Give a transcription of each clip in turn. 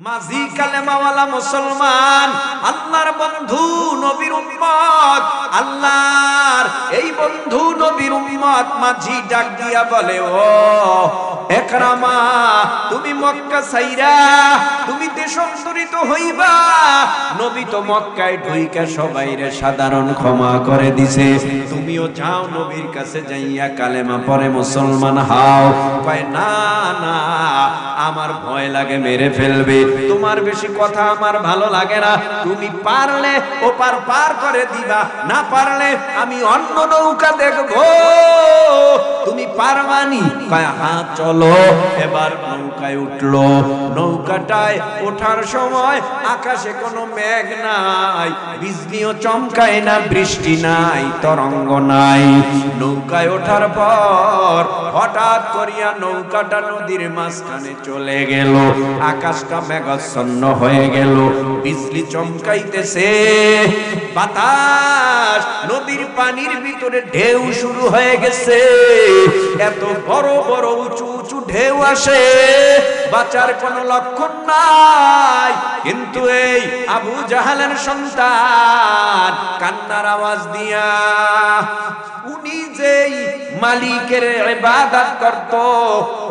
মাঝি কালেমাওয়ালা মুসলমান, আল্লাহর বন্ধু নবীর উম্মত, আল্লাহর এই বন্ধু নবীর উম্মত মাঝি ডাক দিয়া বলে, ও একরামা, তুমি মক্কা ছাইরা তুমি দেশান্তরিত হইবা। নবী তো মক্কায় ঢুইকা সবাইরে সাধারণ ক্ষমা করে দিছে, তুমিও যাও নবীর কাছে যাইয়া কালেমা পড়ে মুসলমান হও। কয় না না, আমার ভয় লাগে মেরে ফেলবে, তোমার বেশি কথা আমার ভালো লাগে না, তুমি পারলে ওপার পার করে দিবা, না পারলে আমি অন্য নৌকা দেখবো, তুমি পারবানি? কয় হ্যাঁ চলো। এবার নৌকায় উঠলো। নৌকাটায় ওঠার সময় আকাশে কোনো মেঘ নাই, বিজলিও চমকায় না, বৃষ্টি নাই, তরঙ্গ নাই। নৌকায় ওঠার পর হঠাৎ করিয়া নৌকাটা নদীর মাঝখানে চলে গেল, আকাশটা মেঘাচ্ছন্ন হয়ে গেল, বিজলি চমকাইতেছে, বাতাস, নদীর পানির ভিতরে ঢেউ শুরু হয়ে গেছে, এত বড় বড় উঁচু উঁচু ঢেউ আসে, বাঁচার কোনো লক্ষণ নাই। কিন্তু এই আবু জাহালের সন্তান কান্নার আওয়াজ দিয়া, উনি যেই মালিকের ইবাদত করত,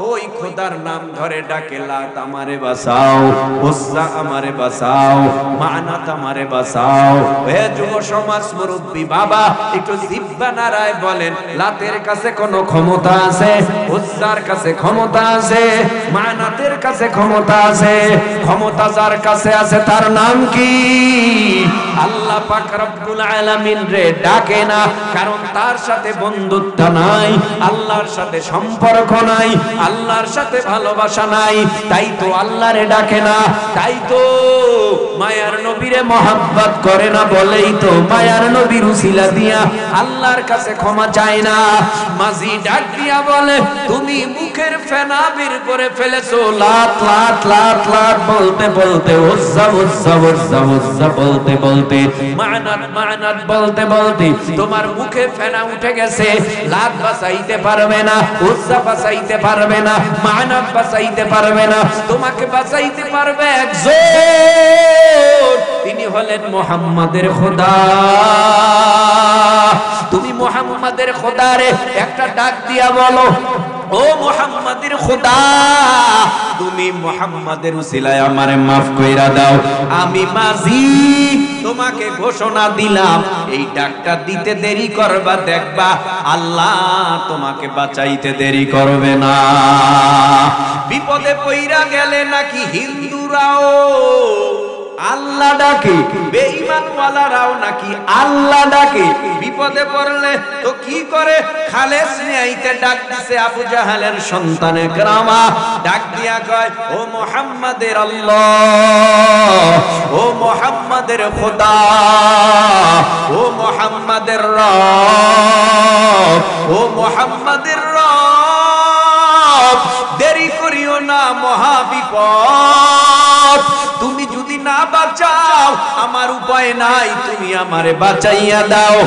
ওই খোদার নাম ধরে ডাকে, লাত আমারে বাঁচাও, উজ্জা আমারে বাঁচাও, মানাত আমারে বাঁচাও। হে যুব সমাজ মুরব্বী বাবা, একটু জিহ্বা নাড়ায় বলেন, লাতের কাছে কোনো ক্ষমতা আছে? উজ্জার কাছে ক্ষমতা আছে? মানাতের কাছে ক্ষমতা আছে? ক্ষমতা যার কাছে আছে তার নাম কি? আল্লাহ পাক রব্বুল আলামিন রে ডাকে না, কারণ তার সাথে বন্ধুত্ব নাই, আল্লাহর সাথে সম্পর্ক নাই, আল্লাহর সাথে ভালোবাসা নাই, তাই তো আল্লাহরে ডাকে না, তাই তো মায়ার নবীরে মহব্বত করে না, বলেই তো মায়ার নবীর উসিলা দিয়া আল্লাহর কাছে ক্ষমা চায় না। মাঝি ডাক দিয়া বলে, তুমি মুখের ফেনা বের করে ফেলেছো, লাত লাত লাত লাত বলতে বলতে, উজ্জা উজ্জা উজ্জা উজ্জা বলতে বলতে, মানাত মানাত বলতে বলতে তোমার মুখে ফেনা উঠে গেছে, লাত বাঁচাইতে পারবে না, উজ্জা বাঁচাইতে পারবে না, মানাত বাঁচাইতে পারবে না, তোমাকে বাঁচাইতে পারবে একজন, তিনি হলেন মুহাম্মাদের খোদা। তুমি মুহাম্মাদের খোদারে একটা ডাক দিয়া বলো, ও মুহাম্মাদের খোদা, তুমি মুহাম্মাদের উসিলায় আমারে মাফ কইরা দাও, আমি মাঝি তোমাকে ঘোষণা দিলাম, এই ডাকটা দিতে দেরি করবা, দেখবা আল্লাহ তোমাকে বাঁচাইতে দেরি করবে না। বিপদে পইরা গেলে নাকি হিন্দুরাও আল্লাহ ডাকে, বেঈমান ওয়ালারাও নাকি আল্লাহ ডাকে, বিপদে পড়লে তো কি করে? খালেস নিয়াইতে ডাক দিছে আবু জাহালের সন্তান একরামা, ডাক দিয়া কয়, ও মুহাম্মাদের আল্লাহ, ও মুহাম্মাদের খোদা, ও মুহাম্মাদের রব, ও মুহাম্মাদের রব, দেরি করিও না, মহা বিপদ, তুমি যদি না বাঁচাও আমার উপায় নাই, তুমি আমারে বাঁচাইয়া দাও।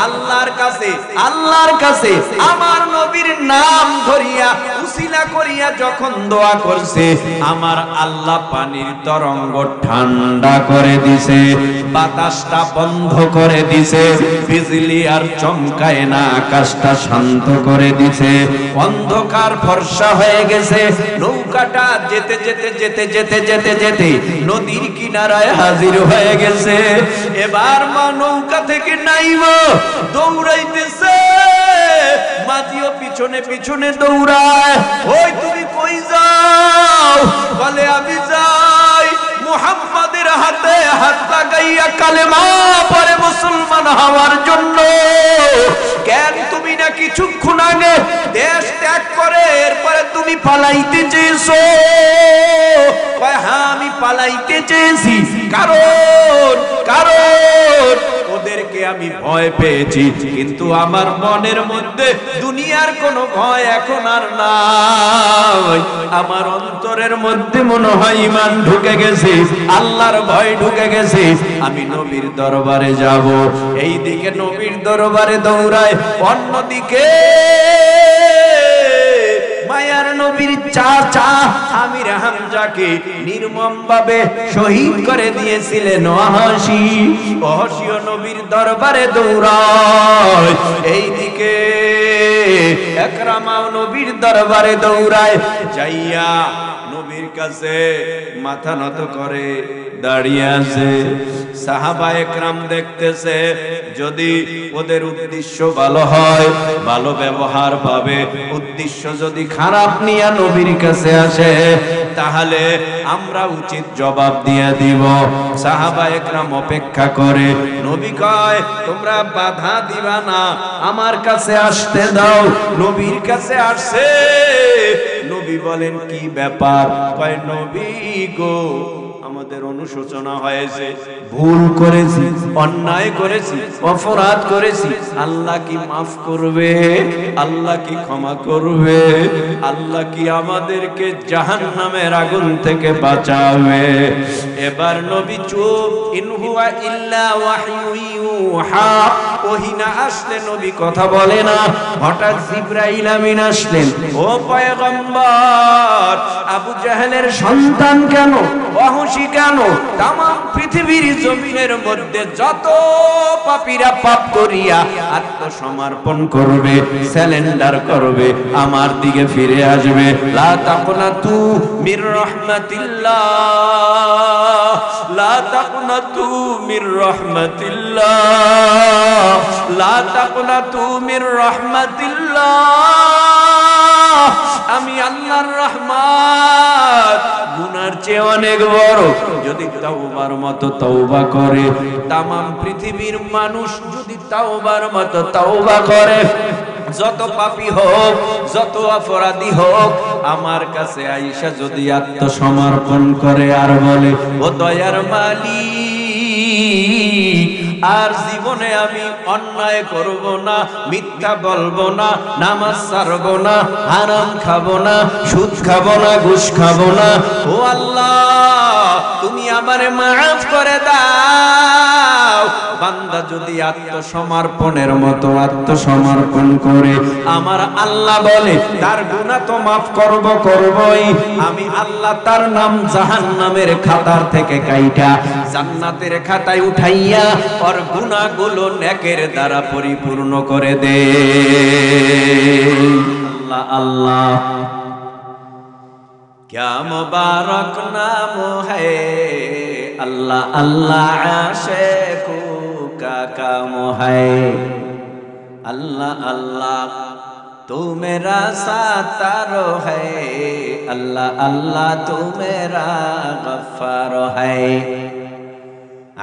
আল্লাহর কাছে, আল্লাহর কাছে আমার নবীর নাম ধরিয়া উসিলা করিয়া যখন দোয়া করছে, আমার আল্লাহ পানির তরঙ্গ ঠান্ডা করে দিছে, বাতাসটা বন্ধ করে দিছে, বিজলি আর চমকায় না, আকাশটা শান্ত করে দিছে, অন্ধকার ফর্সা হয়ে গেছে, নৌকাটা যেতে যেতে যেতে যেতে যেতে যেতে নদীর কিনারায় হাজির হয়ে গেছে। এবার মা নৌকা থেকে নাইমা দৌড়াইতেছে, মাঝিও পিছনে পিছনে দৌড়ায়, ওই তুমি কই যাও? বলে আমি যাই মুহাম্মাদের হাতে হাত লাগাইয়া কালেমা পড়ে মুসলমান হওয়ার জন্য। কেন তুমি না কিছুক্ষণ আগে দেশ ত্যাগ করে এরপরে তুমি পালাইতে চেয়েছো? হ্যাঁ আমি পালাইতে চেয়েছি, কারণ কারণ ওদেরকে আমি ভয় পেয়েছি, কিন্তু আমার মনের মধ্যে দুনিয়ার কোনো ভয় এখন আর নাই, আমার অন্তরের মধ্যে মনে হয় ঈমান ঢুকে গেছে, আল্লাহর ভয় ঢুকে গেছে, আমি নবীর দরবারে যাব। এই দিকে নবীর দরবারে দৌড়ায়, অন্যদিকে মায়ার নবীর চাচা আমির হামজাকে নির্মমভাবে শহীদ করে দিয়েছিলেন ওয়াহশী। ওয়াহশীও নবীর দরবারে দৌড়ায়, এইদিকে একরামাও নবীর দরবারে দৌড়ায়, যাইয়া নবীর কাছে মাথা নত করে দাঁড়িয়ে আছে। সাহাবা একরাম দেখতেছে, যদি ওদের উদ্দেশ্য ভালো হয়, ভালো ব্যবহার পাবে, উদ্দেশ্য যদি খারাপ নিয়ে নবীর কাছে আসে, তাহলে আমরা উচিত জবাব দিয়ে দিব। সাহাবা একরাম অপেক্ষা করে। নবী কয়, তোমরা বাধা দিবা না, আমার কাছে আসতে দাও। নবীর কাছে আসছে। নবী বলেন, কি ব্যাপার? কয়, নবী গো, আমাদের অনুশোচনা হয়েছে, ভুল করেছি, অন্যায় করেছি, অপরাধ করেছি, আল্লাহ কি মাফ করবে? আল্লাহ কি ক্ষমা করবে? আল্লাহ কি আমাদেরকে জাহান্নামের আগুন থেকে বাঁচাবে? এবার নবী চুপ। ইন হুয়া ইল্লা ওয়াহয়ু ইউহা। ওহী না আসলে নবী কথা বলে না। হঠাৎ জিবরাইল আমিন আসলেন। ও পয়গম্বর, আবু জাহেলের সন্তান কেন, ওয়াহশী কেন, তামাম পৃথিবীর জমিনের মধ্যে যত পাপীরা পাপ করিয়া আত্মসমর্পণ করবে, সারেন্ডার করবে, আমার দিকে ফিরে আসবে, লা তাকনাতু মির রাহমাতিল্লাহ, লা তাকনাতু মির রাহমাতিল্লাহ, লা তাকনাতু মির রাহমাতিল্লাহ। আমি আল্লাহর রহমত গুনার চেয়ে অনেক বড়। যদি তাওবার মতো তওবা করে, তামাম পৃথিবীর মানুষ যদি তাওবার মতো তওবা করে, যত পাপী হোক, যত অপরাধী হোক, আমার কাছে আয়েশা যদি আত্মসমর্পণ করে আর বলে, ও দয়ার মালিক, আর জীবনে আমি অন্যায় করব না, মিথ্যা বলবো না, নামাজ ছাড়বো না, হারাম খাবো না, সুদ খাবো না, ঘুষ খাবো না, ও আল্লাহ তুমি আমারে মাফ করে দাও। বান্দা যদি আত্মসমর্পণের মতো আত্মসমর্পণ করে, আমার আল্লাহ বলে তার গুনাহ তো মাফ করবই। আমি আল্লাহ তার নাম জাহান্নামের খাতার থেকে কাইটা জান্নাতের খাতায় উঠাইয়া ওর গুনাহগুলো নেকের দ্বারা পরিপূর্ণ করে দে। আল্লাহ আল্লাহ, क्या मुबारक नाम है, अल्लाह अल्लाह आशिकों का काम है, अल्लाह अल्लाह तू मेरा सातारो है, अल्लाह अल्लाह तू मेरा गफ्फार है।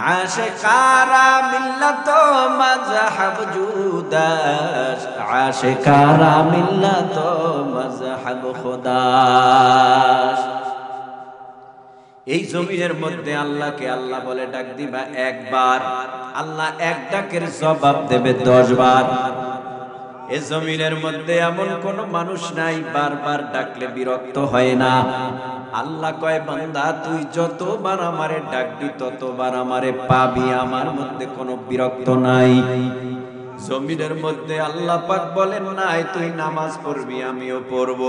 आशिकारा मिल्लतो मज़हब जुदाश, आशिकारा मिल्लतो मज़हब खुदाश। এই জমিনের মধ্যে আল্লাহকে আল্লাহ বলে ডাক দিবা একবার, আল্লাহ এক ডাকের জবাব দেবে 10 বার। এই জমিনের মধ্যে এমন কোন মানুষ নাই বারবার ডাকলে বিরক্ত হয় না। আল্লাহ কয়, বান্দা তুই যতবার আমারে ডাকবি ততবার আমারে পাবি, আমার মধ্যে কোনো বিরক্ত নাই। জমিনের মধ্যে আল্লাহ পাক বলেন নাই তুই নামাজ পড়বি আমিও পড়ব,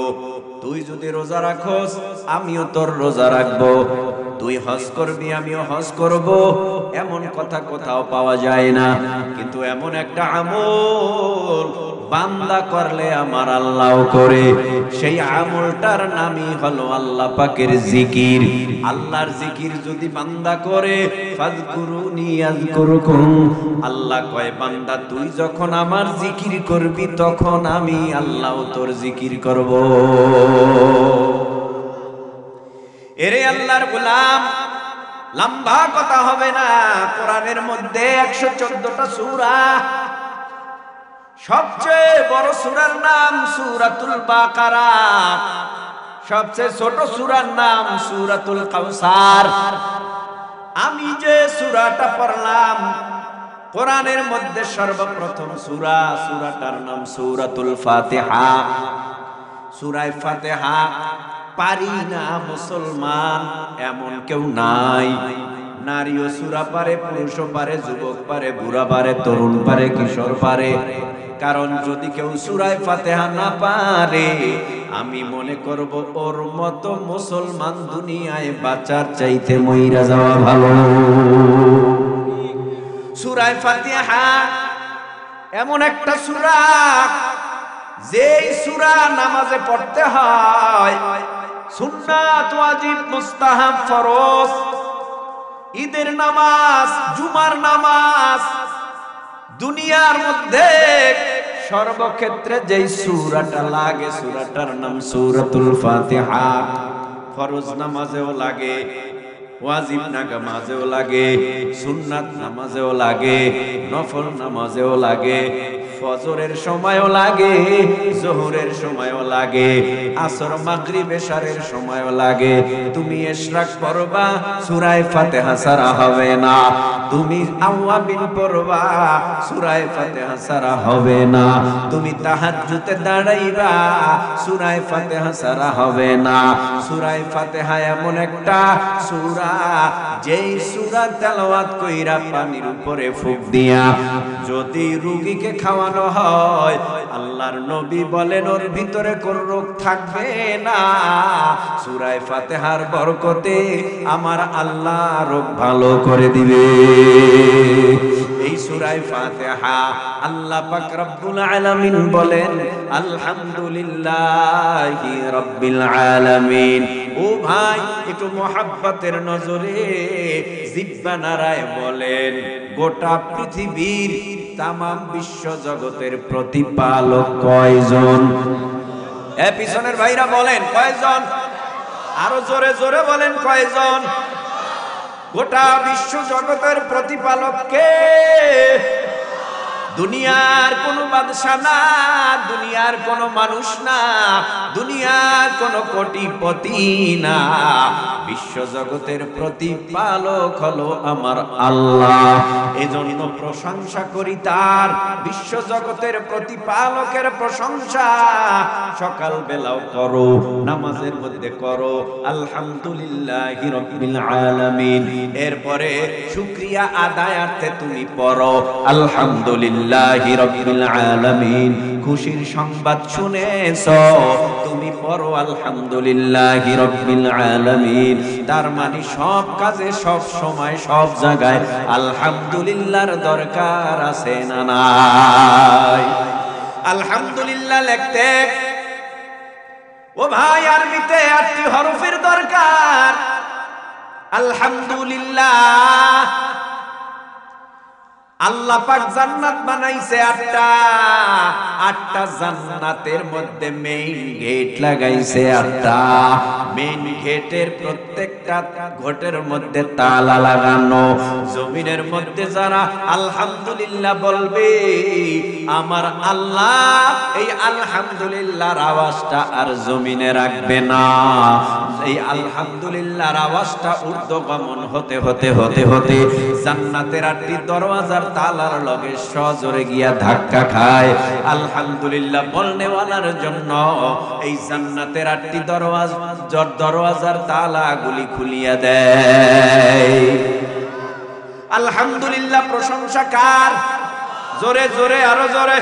তুই যদি রোজা রাখোস আমিও তোর রোজা রাখবো, তুই হজ করবি আমিও হজ করব, এমন কথা কোথাও পাওয়া যায় না। কিন্তু এমন একটা আমল বান্দা করলে আমার আল্লাহও করে, সেই আমলটার নামই হলো আল্লাহ পাকের জিকির। আল্লাহর জিকির যদি বান্দা করে, ফাযকুরুনি আযকুরুকুম, আল্লাহ কয় বান্দা তুই যখন আমার জিকির করবি তখন আমি আল্লাহও তোর জিকির করব। এরে আল্লাহর গোলাম, লম্বা কথা হবে না। কোরআনের মধ্যে 114টা সূরা, সবচেয়ে বড় সূরার নাম সূরাতুল বাকারা, সবচেয়ে ছোট সূরার নাম সূরাতুল কাউসার। আমি যে সূরাটা পড়লাম কোরআনের মধ্যে সর্বপ্রথম সূরা, সূরাটার নাম সূরাতুল ফাতিহা। সূরা ফাতিহা পারি না মুসলমান এমন কেউ নাই, নারীও সূরা পারে, পুরুষও পারে, যুবক পারে, বুড়া পারে, তরুণ পারে, কিশোর পারে। কারণ যদি কেউ সূরা ফাতিহা না পারে, আমি মনে করব ওর মতো মুসলমান দুনিয়ায় বাঁচার চাইতে মইরা যাওয়া ভালো। সূরা ফাতিহা এমন একটা সূরা, যেই সূরা নামাজে পড়তে হয়, সুন্নাত, ওয়াজিব, মুস্তাহাব, ফরজ, ঈদের নামাজ, জুমার নামাজ, দুনিয়ার মধ্যে সর্বক্ষেত্রে যেই সূরাটা লাগে, সূরাটার নাম সূরাতুল ফাতিহা। ফরজ নামাজেও লাগে, ওয়াজিব নামাজেও লাগে, সুন্নাত নামাজেও লাগে, নফল নামাজেও লাগে, ফজরের সময়ও লাগে, যোহরের সময়ও লাগে, আসর, মাগরিব, এশারের সময়ও লাগে। তুমি ইশরাক পড়বা, সূরা ফাতিহা ছাড়া হবে না। তুমি আওয়াবিন পড়বা, সূরা ফাতিহা ছাড়া হবে না। তুমি তাহাজ্জুদে দাঁড়াইবা, সূরা ফাতিহা ছাড়া হবে না। সূরা ফাতিহা এমন একটা সূরা, যেই সূরা তেলাওয়াত কইরা পানির উপরে ফুঁক দিয়া যদি রোগীকে খাওয়ানো হয়, আল্লাহর নবী বলেন ওর ভিতরে কোন রোগ থাকবে না। সূরা ফাতিহার বরকতে আমার আল্লাহ রোগ ভালো করে দিবে। এই সূরা ফাতিহা আল্লাহ পাক রব্বুল আলামিন বলেন আলহামদুলিল্লাহি রাব্বিল আলামিন। ও ভাই, একটু মোহাব্বতের নজরে জিহ্বা নাড়ায় বলেন, গোটা পৃথিবীর তামাম বিশ্ব জগতের প্রতিপালক কয়জন? এ পিছনের ভাইরা বলেন কয়জন? আরো জোরে জোরে বলেন কয়জন? গোটা বিশ্ব জগতের প্রতিপালক কে? দুনিয়ার কোন বাদশা না, দুনিয়ার কোন মানুষ না, দুনিয়ার কোন কোটিপতি না, বিশ্ব জগতের প্রতিপালক হলো আমার আল্লাহ। এজন্য প্রশংসা করি তার, বিশ্ব জগতের প্রতিপালকের প্রশংসা সকাল বেলাও করো, নামাজের মধ্যে করো, আলহামদুলিল্লাহি রাব্বিল আলামিন। এরপরে শুকরিয়া আদায়ার্থে তুমি পড়ো আলহামদুলিল্লাহি রাব্বিল আলামিন। খুশির সংবাদ শুনেছো, তুমি পড়ো আলহামদুলিল্লাহি রাব্বিল আলামিন। তার মানে সব কাজে, সব সময়, সব জায়গায় আলহামদুলিল্লাহর দরকার আছে না নাই? আলহামদুলিল্লাহ লিখতে ও ভাই আরবিতে 8টি হরফের দরকার। আলহামদুলিল্লাহ। আল্লাহ পাক জান্নাত বানাইছে 8টা জান্নাতের মধ্যে মেইন গেট লাগাইছে 8টা। মেইন গেটের প্রত্যেকটা ঘটের মধ্যে তালা লাগানো। জমিনের মধ্যে যারা আলহামদুলিল্লাহ বলবে, আমার আল্লাহ এই আলহামদুলিল্লাহর আওয়াজটা আর জমিনে রাখবে না। এই আলহামদুলিল্লাহর আওয়াজটা ঊর্ধ্বগমন হতে হতে হতে হতে জান্নাতের 8টি দরওয়াজার তালার লগে সজোরে গিয়া ধাক্কা খায়। আলহামদুলিল্লাহ বলনেওয়ালার জন্য এই জান্নাতের 8টি দরওয়াজার তালাগুলি খুলিয়া দেয়। আলহামদুলিল্লাহ প্রশংসা কার? জোরে জোরে, আরো জোরে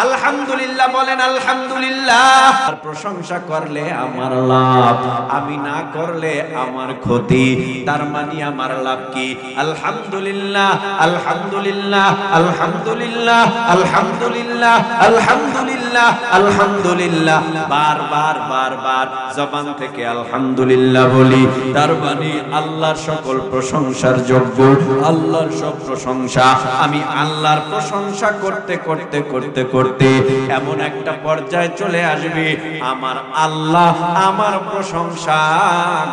আলহামদুলিল্লাহ বলেন। আলহামদুলিল্লাহ। প্রশংসা করলে আমার লাভ, আমি না করলে আমার ক্ষতি। তার মানে আমার লাভ কি? আলহামদুলিল্লাহ, আলহামদুলিল্লাহ, আলহামদুলিল্লাহ, আলহামদুলিল্লাহ, আলহামদুলিল্লাহ, আলহামদুলিল্লাহ বারবার বারবার জবান থেকে আলহামদুলিল্লাহ বলি। তার মানে আল্লাহর সকল প্রশংসার যোগ্য, আল্লাহর সব প্রশংসা। আমি আল্লাহর প্রশংসা করতে করতে করতে করতে এমন একটা পর্যায়ে চলে আসবে, আমার আল্লাহ আমার প্রশংসা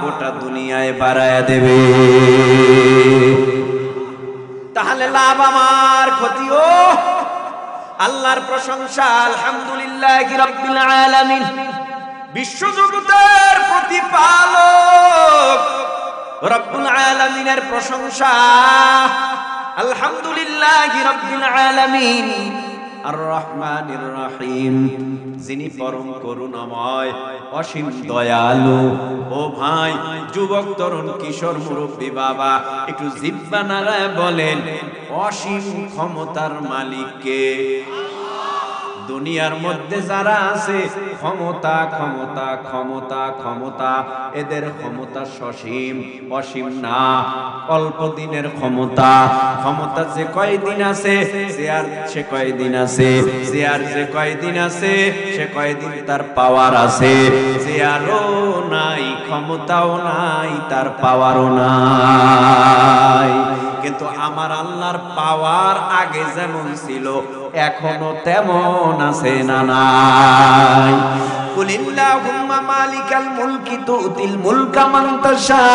গোটা দুনিয়ায় বাড়ায়া দেবে। তাহলে লাভ আমার, ক্ষতিও আল্লাহর প্রশংসা। আলহামদুলিল্লাহি রাব্বিল আলামিন। বিশ্বজগতের প্রতিপালক রব্বুল আলামিনের প্রশংসা। আলহামদুলিল্লাহি রাব্বিল আলামিন। আর রহমানির রহিম, যিনি পরম করুণাময় অসীম দয়ালু। ও ভাই, যুবক তরুণ কিশোর মুরব্বী বাবা, একটু জিহ্বা নাড়ায় বলেন অসীম ক্ষমতার মালিক কে? দুনিয়ার মধ্যে যারা আছে ক্ষমতা ক্ষমতা ক্ষমতা ক্ষমতা, এদের ক্ষমতা সসীম, অসীম না, অল্প দিনের ক্ষমতা। ক্ষমতা যে কয়দিন আছে সে কয়দিন আছে, যে কয়দিন আছে সে কয়দিন তার পাওয়ার আছে। চেয়ারও নাই, ক্ষমতাও নাই, তার পাওয়ারও নাই। কিন্তু আমার আল্লাহর পাওয়ার আগে যেমন ছিল এখনো তেমন আছে না নাই? কুলিল্লাহুম্মা মালিকাল মুলকি তুতিল মুলকা মান তাশা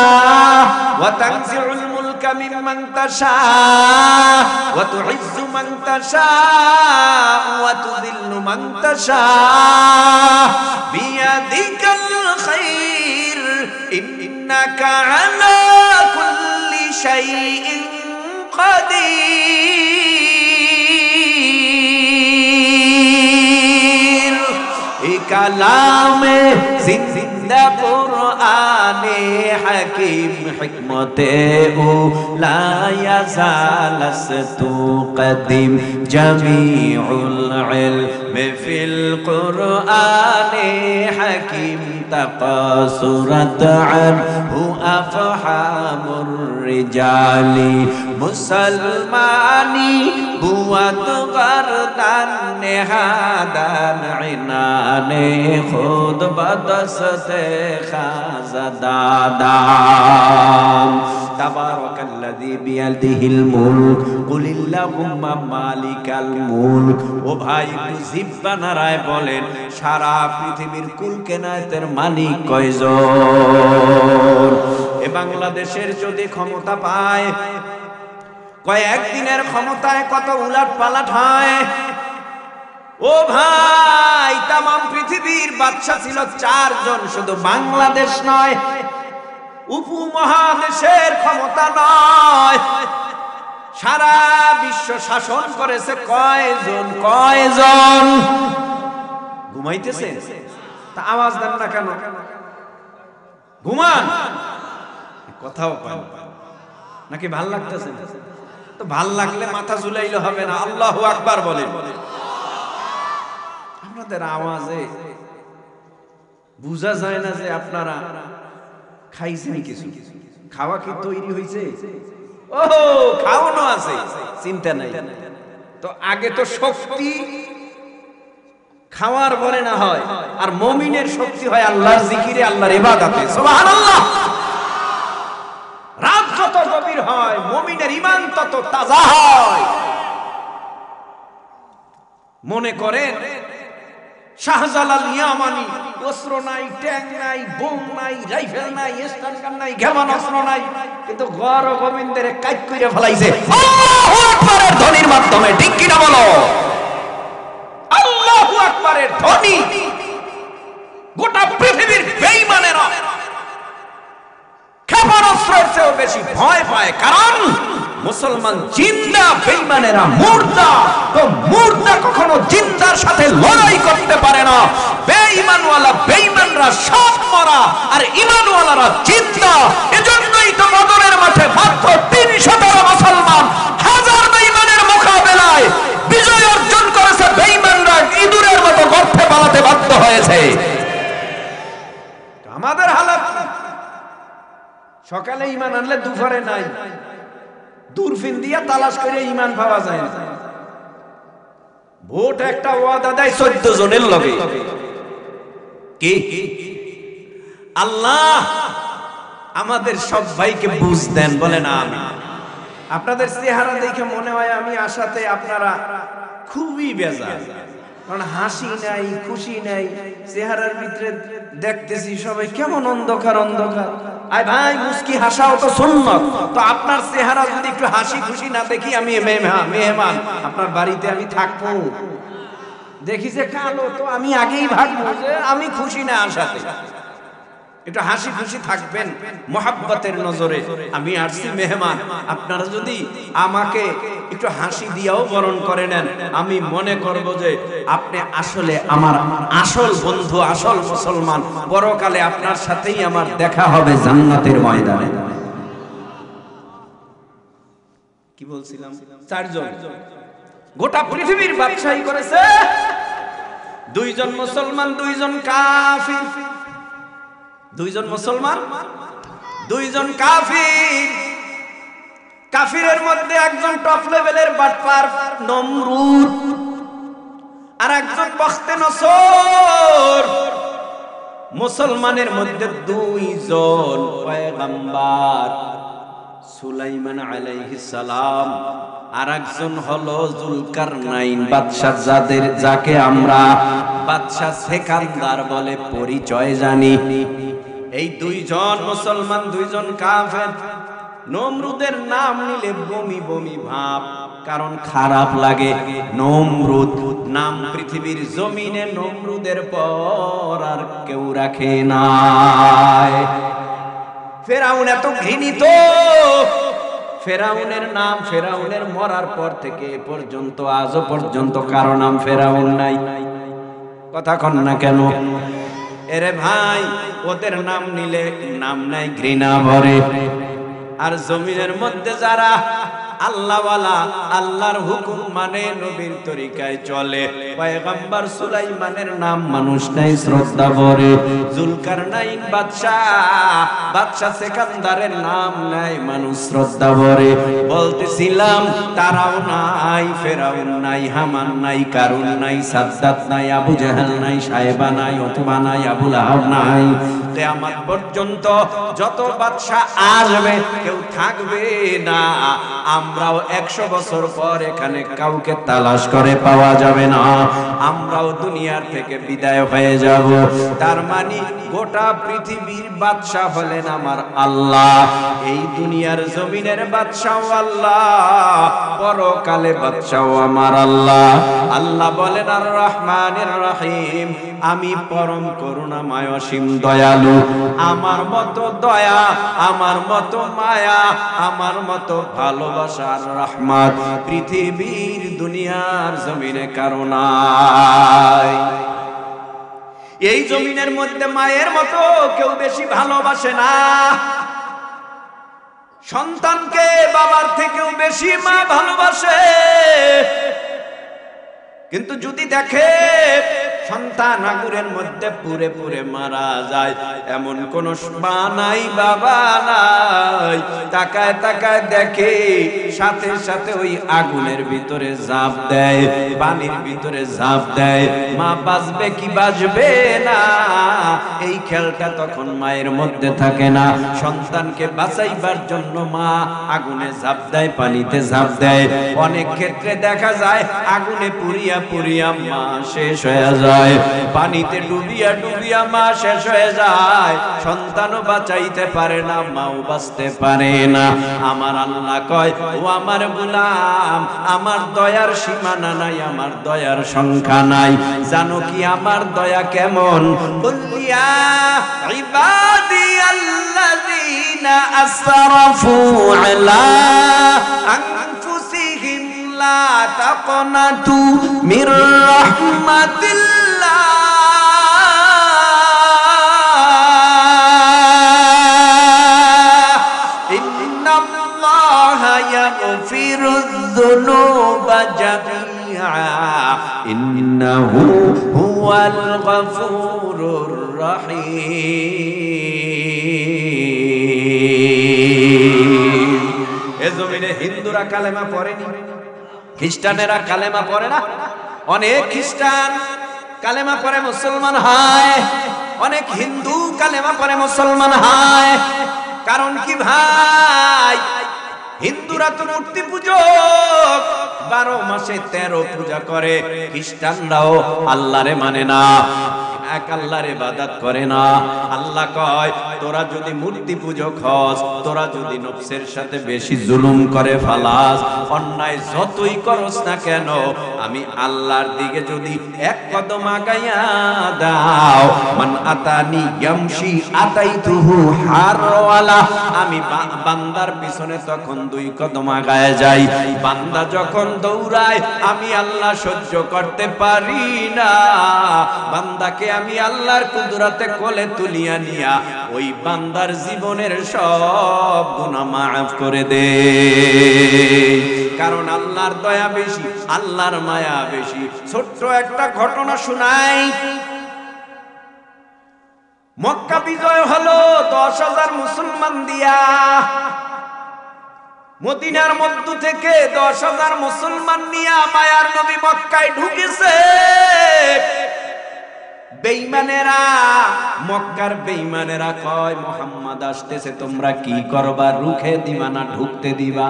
ওয়া তানজিউল মুলকা মিম্মান তাশা ওয়া তুইজ্জু মান তাশা ওয়া তুযিল্লু মান তাশা বিয়াদিকাল খায়র ইন্নাকা আলা কুল্লি শাইইন কাদির। কালামে জিন্দা কুরআনে হাকিম হিকমতে ও লা ইয়াজালাস্তু কদিম জামিউল ইলমি ফিল কুরআনে হাকিম তাকাসুরাত আনহু আফহামুর রিজালি মুসলমানি বুয়াত গরদান নেহাদান ইনানে খুদ বদসতে খাজাদাদাম তাবারাকাল্লাযী বিয়াদিহিল মুলক কুলিল্লাহুম্মা মালিকাল মুলক। ও ভাই, একটু জিহ্বা নাড়ায় বলেন সারা পৃথিবীর কুল কেনায়তের মালিক কয়জন? এ বাংলাদেশের যদি ক্ষমতা পায়, কয়েকদিনের ক্ষমতায় কত উলাট পালাট হয়। ও ভাই, তাম পৃথিবীর বাদশা ছিল 4 জন, শুধু বাংলাদেশ নয়, উপমহাদেশের ক্ষমতা নয়, সারা বিশ্ব শাসন করেছে কয়জন? কয়জন? ঘুমাইতেছে? তা আওয়াজ দেন না কেন? ঘুমান, কথাও কয় নাকি? ভাল লাগতেছে? তো ভাল লাগলে মাথা ঝুলাইলে হবে না, আল্লাহু আকবার বলেন। আপনাদের আওয়াজে বুঝা যায় না যে আপনারা খাইছেন কিছু। খাওয়া কি তৈরি হয়েছে? ও, খাওয়ানো আছে, চিন্তা নাই। তো আগে তো শক্তি খাওয়ার পরে না হয়, আর মুমিনের শক্তি হয় আল্লাহর জিকিরে, আল্লাহর ইবাদতে। সুবহানাল্লাহ। রাত যত গভীর হয় মুমিনের ঈমান তত তাজা হয়। মনে করেন শাহজালাল ইয়ামানি, অস্ত্র নাই, ট্যাঙ্ক নাই, বোম নাই, রাইফেল নাই, স্টানগান নাই, ক্ষেপণাস্ত্র নাই, কিন্তু গর গোবিন্দের কাজ করে ফেলাইছে আল্লাহু আকবারের ধ্বনির মাধ্যমে। ঠিক কিনা বলো? আল্লাহু আকবারের ধ্বনি গোটা পৃথিবীর বেঈমানেরা ক্ষেপণাস্ত্রের চেয়েও বেশি ভয় পায়, কারণ মুসলমান জিন্দা, বেঈমানেরা মুর্দা। তো মুর্দা কখনো জিন্দার সাথে লড়াই করতে পারে না। বেঈমানওয়ালা বেঈমানরা সব মরা, আর ঈমানওয়ালারা জিন্দা। এজন্যই তো বদরের মাঠে মাত্র 300 মুসলমান হাজার বেঈমানের মোকাবেলায় বিজয় অর্জন করেছে। বেঈমানরা ইঁদুরের মতো গর্তে পালাতে বাধ্য হয়েছে। আমাদের হালাত সকালে ঈমান আনলে দুপুরে নাই, দূরবীন দিয়া তালাশ করে ঈমান পাওয়া যায় না। ভোট একটা ওয়াদা দেয় 14 জনের লগে। কি আল্লাহ আমাদের সব ভাইকে বুঝ দেন, বলেন আমিন। আপনাদের চেহারা দেখে মনে হয় আমি আশাতে আপনারা খুবই বেজার, কারণ হাসি নাই, খুশি নাই, চেহারার ভিতরে দেখতেছি সবাই কেমন অন্ধকার অন্ধকার। আয় ভাই, মুস্কি হাসাও তো সুন্নত। তো আপনার চেহারা যদি একটু হাসি খুশি না দেখি, আমি মেহমান আপনার বাড়িতে আমি থাকবো, দেখি যে কালো, তো আমি আগেই ভাববো যে আমি খুশি না আসাতে। একটু হাসি খুশি থাকবেন মোহাব্বতের নজরে। আমি আসছি মেহমান, আপনারা যদি আমাকে একটু হাসি দিয়াও বরণ করে নেন, আমি মনে করব যে আপনি আসলে আমার আসল বন্ধু, আসল মুসলমান। পরকালে আপনার সাথেই আমার দেখা হবে জান্নাতের ময়দানে। কি বলছিলাম? চারজন গোটা পৃথিবীর বাদশাহী করেছে, দুইজন মুসলমান, দুইজন কাফির। দুইজন মুসলমান, দুইজন কাফির। কাফিরের মধ্যে একজন টপ লেভেলের বাটপার নমরুদ, আর একজন বখতে নসর। মুসলমানের মধ্যে দুইজন পয়গম্বর, সুলাইমান আলাইহিস সালাম, আর একজন হলো জুলকারনাইন বাদশা, যাকে আমরা বাদশা সেকান্দার বলে পরিচয় জানি। এই দুইজন মুসলমান, দুইজন কাফের। নমরুদের নাম নিলে বমি বমি ভাব, কারণ খারাপ লাগে। নমরুদ নাম পৃথিবীর জমিনে নমরুদের পর আর কেউ রাখে নাই। ফেরাউন এত ঘৃণিত, ফেরাউনের নাম, ফেরাউনের মরার পর থেকে পর্যন্ত আজও পর্যন্ত কারো নাম ফেরাউন নাই। কথা কন না কেন? এরে ভাই, ওদের নাম নিলে নাম নাই, ঘৃণা ভরে। আর জমিনের মধ্যে যারা আল্লাহওয়ালা, আল্লাহর হুকুম মানে, নবীর তরিকায় চলে, পয়গম্বর সুলাইমানের নাম মানুষ নাই, শ্রদ্ধা ভরে। জুলকারনাইন বাদশা সেকান্দারের নাম নাই, মানুষ শ্রদ্ধা ভরে। বলতেছিলাম তারাও নাই, ফেরাউন নাই, হামান নাই, কারুন নাই, সাদ্দাত নাই, আবু জাহেল নাই, সাহেবা নাই, উতবা নাই, আবু লাহাব নাই। কিয়ামত পর্যন্ত যত বাদশা আসবে কেউ থাকবে না। আমরাও 100 বছর পর এখানে কাউকে তালাশ করে পাওয়া যাবে না, আমরাও দুনিয়ার থেকে বিদায় হয়ে যাব। তার মানে গোটা পৃথিবীর বাদশা হলেন আমার আল্লাহ, এই দুনিয়ার জমিনের বাদশাও আল্লাহ, পরকালে বাদশাও আমার আল্লাহ। আল্লাহ বলেন আর রহমানির রহিম, আমি পরম করুণাময় অসীম দয়ালু। আমার মতো দয়া, আমার মতো মায়া, আমার মতো ভালোবাসার রহমত পৃথিবীর দুনিয়ার জমিনে কারো নাই। এই জমিনের মধ্যে মায়ের মতো কেউ বেশি ভালোবাসে না। সন্তানকে বাবার থেকেও বেশি মা ভালোবাসে। কিন্তু যদি দেখে সন্তান আগুনের মধ্যে পুড়ে পুড়ে মারা যায়, এমন কোন মা নাই, বাবা নাই, তাকায় তাকায় দেখে, সাথে সাথে ওই আগুনের ভিতরে ঝাঁপ দেয়, পানির ভিতরে ঝাঁপ দেয়। মা বাঁচবে কি বাঁচবে না, এই খেয়ালটা তখন মায়ের মধ্যে থাকে না। সন্তানকে বাঁচাইবার জন্য মা আগুনে ঝাঁপ দেয়, পানিতে ঝাঁপ দেয়। অনেক ক্ষেত্রে দেখা যায় আগুনে পুড়িয়া পুড়িয়া মা শেষ হয়ে যায়, পানিতে ডুবিয়া ডুবিয়া মা শেষ হয়ে যায়। সন্তানও বাঁচাইতে পারে না, মাও বাঁচতে পারে না। আমার আল্লাহ কয়, ও আমার গোলাম, আমার দয়ার সীমানা নাই, আমার দয়ার সংখ্যা নাই। জানো কি আমার দয়া কেমন? বলিয়া ইবাদিয়াল্লাযীনা আসরাফু আলা আনফুসিহিম লা তাকনাতু মির রাহমাতিল্লাহ, ইন্নাল্লাহা ইয়াগফিরুয যুনুবা জামিআ, ইন্নাহু হুয়াল গফুরুর রহিম। এ জমিনে হিন্দুরা কালেমা পড়েনি, খ্রিস্টানেরা কালেমা পড়ে না। অনেক খ্রিস্টান কালেমা পড়ে মুসলমান হয়, অনেক হিন্দু কালেমা পড়ে মুসলমান হয়। কারণ কি ভাই? হিন্দুরা তো মূর্তি পূজক, 12 মাসে 13 পূজা করে। খ্রিস্টানরাও আল্লাহরে মানে না। এক আল্লাহর ইবাদত করে না। আল্লাহ কয় তোরা যদি মূর্তি পূজক হস, তোরা যদি নফসের সাথে বেশি জুলুম করে ফালাস, অন্যায় যতই করস না কেন, আমি আল্লাহর দিকে যদি এক কদম আগাইয়া দাও, মান আতানি ইয়ামশি আতাইতুহু হারওয়ালা, আমি বান্দার পিছনে তখন 2 কদম আগায় যাই। বান্দা যখন দৌড়ায় আমি আল্লাহ সহ্য করতে পারি না, বান্দাকে আমি আল্লাহর কুদরতে কোলে তুলিয়া নিয়া ওই বান্দার জীবনের সব গুনাহ মাফ করে দে। কারণ আল্লাহর দয়া বেশি, আল্লাহর মায়া বেশি। ছোট্ট একটা ঘটনা শোনাই। মক্কা বিজয় হলো 10,000 মুসলমান দিয়া। মদিনার মধ্য থেকে 10,000 মুসলমান নিয়া মায়ার নবী মক্কায় ঢুকেছে। বেঈমানেরা, মক্কার বেঈমানেরা কয় মুহাম্মদ আসতেছে, তোমরা কি করবা? রুখে দিবা না ঢুকতে দিবা?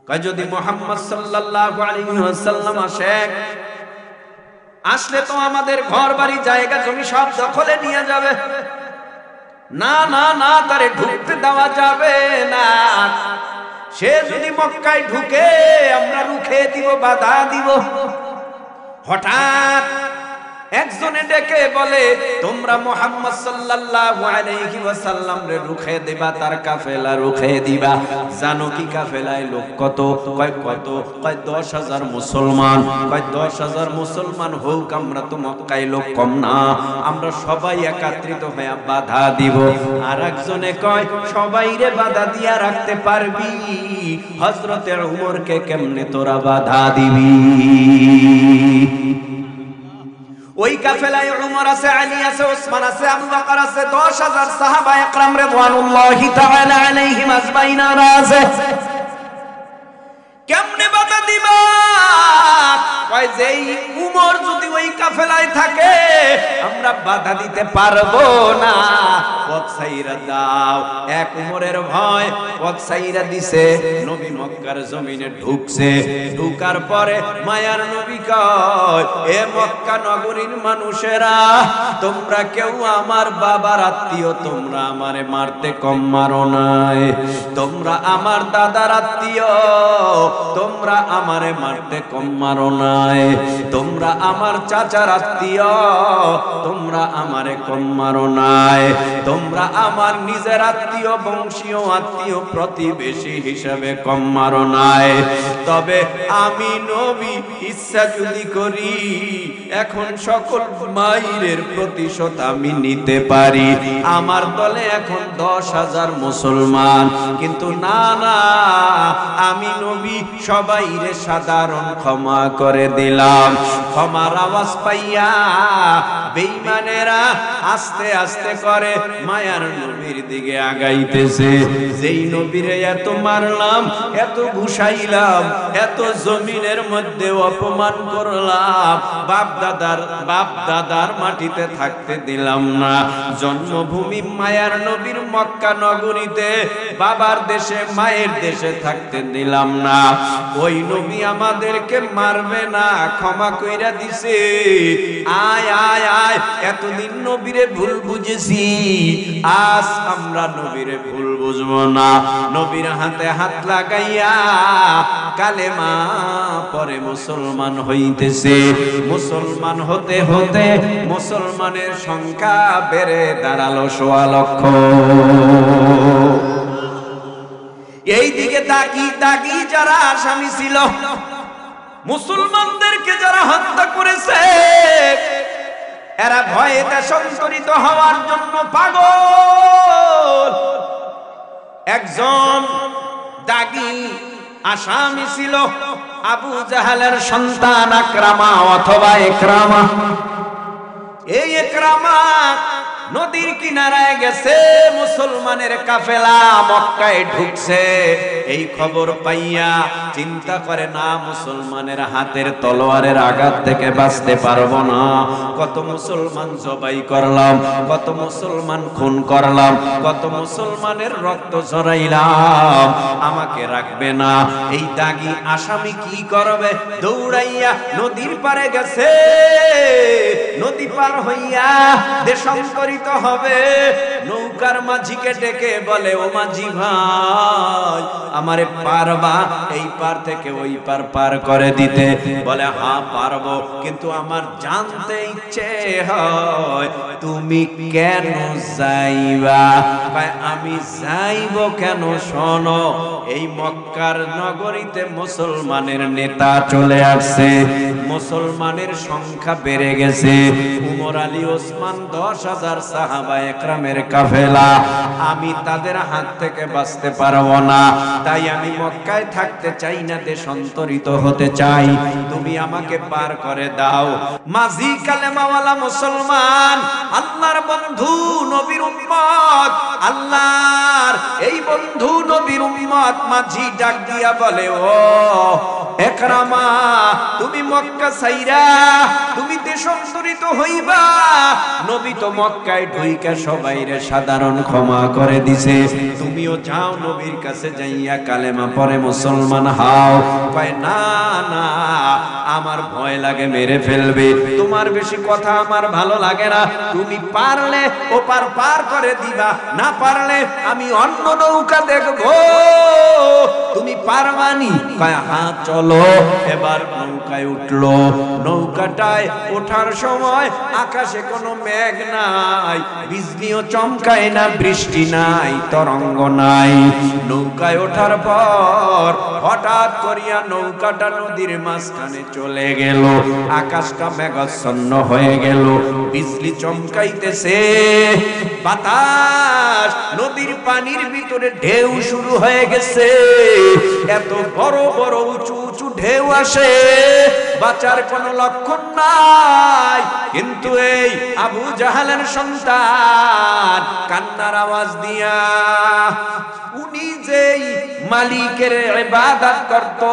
কয় যদি মুহাম্মদ সাল্লাল্লাহু আলাইহি ওয়াসাল্লাম আসলে তো আমাদের ঘর বাড়ি জায়গা জমি সব দখলে নিয়ে যাবে। না না না, তারে ঢুকতে দেওয়া যাবে না। সে যদি মক্কায় ঢুকে আমরা রুখে দিব, বাধা দিব। হঠাৎ একজনে ডেকে বলে, তোমরা মুহাম্মদ সাল্লাল্লাহু আলাইহি ওয়াসাল্লাম রে রুখে দিবা, তার কাফেলা রুখে দিবা। জানো কি কাফেলায় লোক কত? কয় কত? কয় 10,000 মুসলমান। কয় 10,000 মুসলমান হোক, আমরা তো মক্কায় লোক কম না, আমরা সবাই একত্রিত হয়ে বাধা দিব। আর একজনে কয় সবাইরে বাধা দিয়া রাখতে পারবি, হযরতে উমরকে কেমনে তোরা বাধা দিবি? ওই কাফেলায় উমর আছে, আলী আছে, ওসমান আছে, আবু বকর আছে, 10,000 সাহাবা একরাম রিদওয়ানুল্লাহি তাআলা আলাইহিম আজমাইন আছে। কেমনে বাধা দিবা? কয় যেই উমর যদি ওই কাফেলায় থাকে আমরা বাধা দিতে পারবো না, পথ ছাইরা দাও। এক উমরের ভয় পথ ছাইরা দিছে, নবী মক্কার জমিনে ঢুকছে। ঢুকার পরে মায়ার নবী কয়, এ মক্কা নগরীর মানুষেরা, তোমরা কেউ আমার বাবার আত্মীয়, তোমরা আমারে মারতে কম মারো নাই। তোমরা আমার দাদার আত্মীয়, তোমরা আমারে মারতে কম মারো নাই। তোমরা আমার চাচার আত্মীয়, তোমরা আমারে কম মারো নাই। তোমরা আমার নিজের আত্মীয়, বংশীয় আত্মীয়, প্রতিবেশী হিসাবে কম মারো নাই। তবে আমি নবী ইচ্ছা যদি করি এখন সকল মায়ের প্রতিশোধ আমি নিতে পারি। আমার দলে এখন 10,000 মুসলমান, কিন্তু না না, আমি নবী সবাইরে সাধারণ ক্ষমা করে দিলাম। ক্ষমার আওয়াজ পাইয়া বেঈমানেরা আস্তে আস্তে করে মায়ার নবীর দিকে আগাইতেছে। যেই নবীরে এত মারলাম, এত ঘুষাইলাম, এত জমিনের মধ্যে অপমান করলাম, বাপ দাদার মাটিতে থাকতে দিলাম না, জন্মভূমি মায়ার নবীর মক্কা নগরীতে বাবার দেশে মায়ের দেশে থাকতে দিলাম না। ওই নবী আমাদেরকে মারবে না, ক্ষমা কইরা দিছে। আয় আয় আয়, এতদিন নবীরে ভুল বুঝেছি, আজ আমরা নবীরে ভুল বুঝবো না। নবীর হাতে হাত লাগাইয়া কালেমা পরে মুসলমান হইতেছে। মুসলমান হতে হতে মুসলমানের সংখ্যা বেড়ে দাঁড়ালো 1.25 লক্ষ। এই দিকে দাগি যারা আসামি ছিল, মুসলমানদেরকে যারা হত্যা করেছে, এরা ভয়ে দেশান্তরিত হওয়ার জন্য পাগল। একজন দাগি আসামি ছিল আবু জাহালের সন্তান আকরামা অথবা ইকরামা। এই ইকরামা নদীর কিনারায় গেছে, মুসলমানের কাফেলা মক্কায় ঢুকছে। এই খবর পাইয়া চিন্তা করে না মুসলমানের হাতের তলোয়ারের আঘাত থেকে বাঁচতে পারবো না। কত মুসলমান জবাই করলাম, কত মুসলমান খুন করলাম, কত মুসলমানের রক্ত ঝরাইলাম, আমাকে রাখবে না। এই দাগী আসামি কি করবে? দৌড়াইয়া নদীর পারে গেছে। নদী পার হইয়া দেশান্তরিত হবে। নৌকার মাঝিকে ডেকে বলে, ও মাঝি ভাই, আমারে পারবা এই পার থেকে ওই পার পার করে দিতে? বলে, হ্যাঁ পারবো, কিন্তু আমার জানতে ইচ্ছে হয় তুমি কেন যাইবা? আমি যাইব কেন? শোনো, এই মক্কার নগরীতে মুসলমানের নেতা চলে আসছে, মুসলমানের সংখ্যা বেড়ে গেছে। উমর আলী ওসমান 10,000 সাহাবা একরামের কাফেলা, আমি তাদের হাত থেকে বাঁচতে পারবো না। তাই আমি মক্কায় থাকতে চাই না, দেশান্তরিত হতে চাই, তুমি আমাকে পার করে দাও। মাঝি কালেমাওয়ালা মুসলমান, আল্লাহর বন্ধু নবীর উম্মত, আল্লাহর এই বন্ধু নবীর উম্মত মাঝি ডাক দিয়া বলে, ও একরামা, তুমি মক্কা ছাইরা তুমি দেশান্তরিত হইবা। নবী তো মক্কায় ঢুইকা সবাইরে সাধারণ ক্ষমা করে দিছে, তুমিও যাও নবীর কাছে যাইয়া কালেমা পড়ে মুসলমান হও। কয়, না না, আমার ভয় লাগে মেরে ফেলবে, তোমার বেশি কথা আমার ভালো লাগে না, তুমি পারলে ওপার পার করে দিবা, না পারলে আমি অন্য নৌকা দেখবো, তুমি পারবানি? কয়, হ্যাঁ চলো। এবার নৌকায় উঠলো। নৌকাটায় ওঠার সময় আকাশে কোনো মেঘ নাই, বিজলিও চমকায় না, বৃষ্টি নাই, তরঙ্গ নাই। নৌকায় ওঠার পর হঠাৎ করিয়া নৌকাটা নদীর মাঝখানে চলে গেল, আকাশটা মেঘাচ্ছন্ন হয়ে গেল, বিজলি চমকাইতেছে, বাতাস, নদীর পানির ভিতরে ঢেউ শুরু হয়ে গেছে। এত বড় বড় উঁচু উঁচু ঢেউ আসে, বাঁচার কোনো লক্ষণ নাই। কিন্তু এই আবু জাহালের সন্তান কান্নার আওয়াজ দিয়া, উনি যেই মালিকের ইবাদত করত,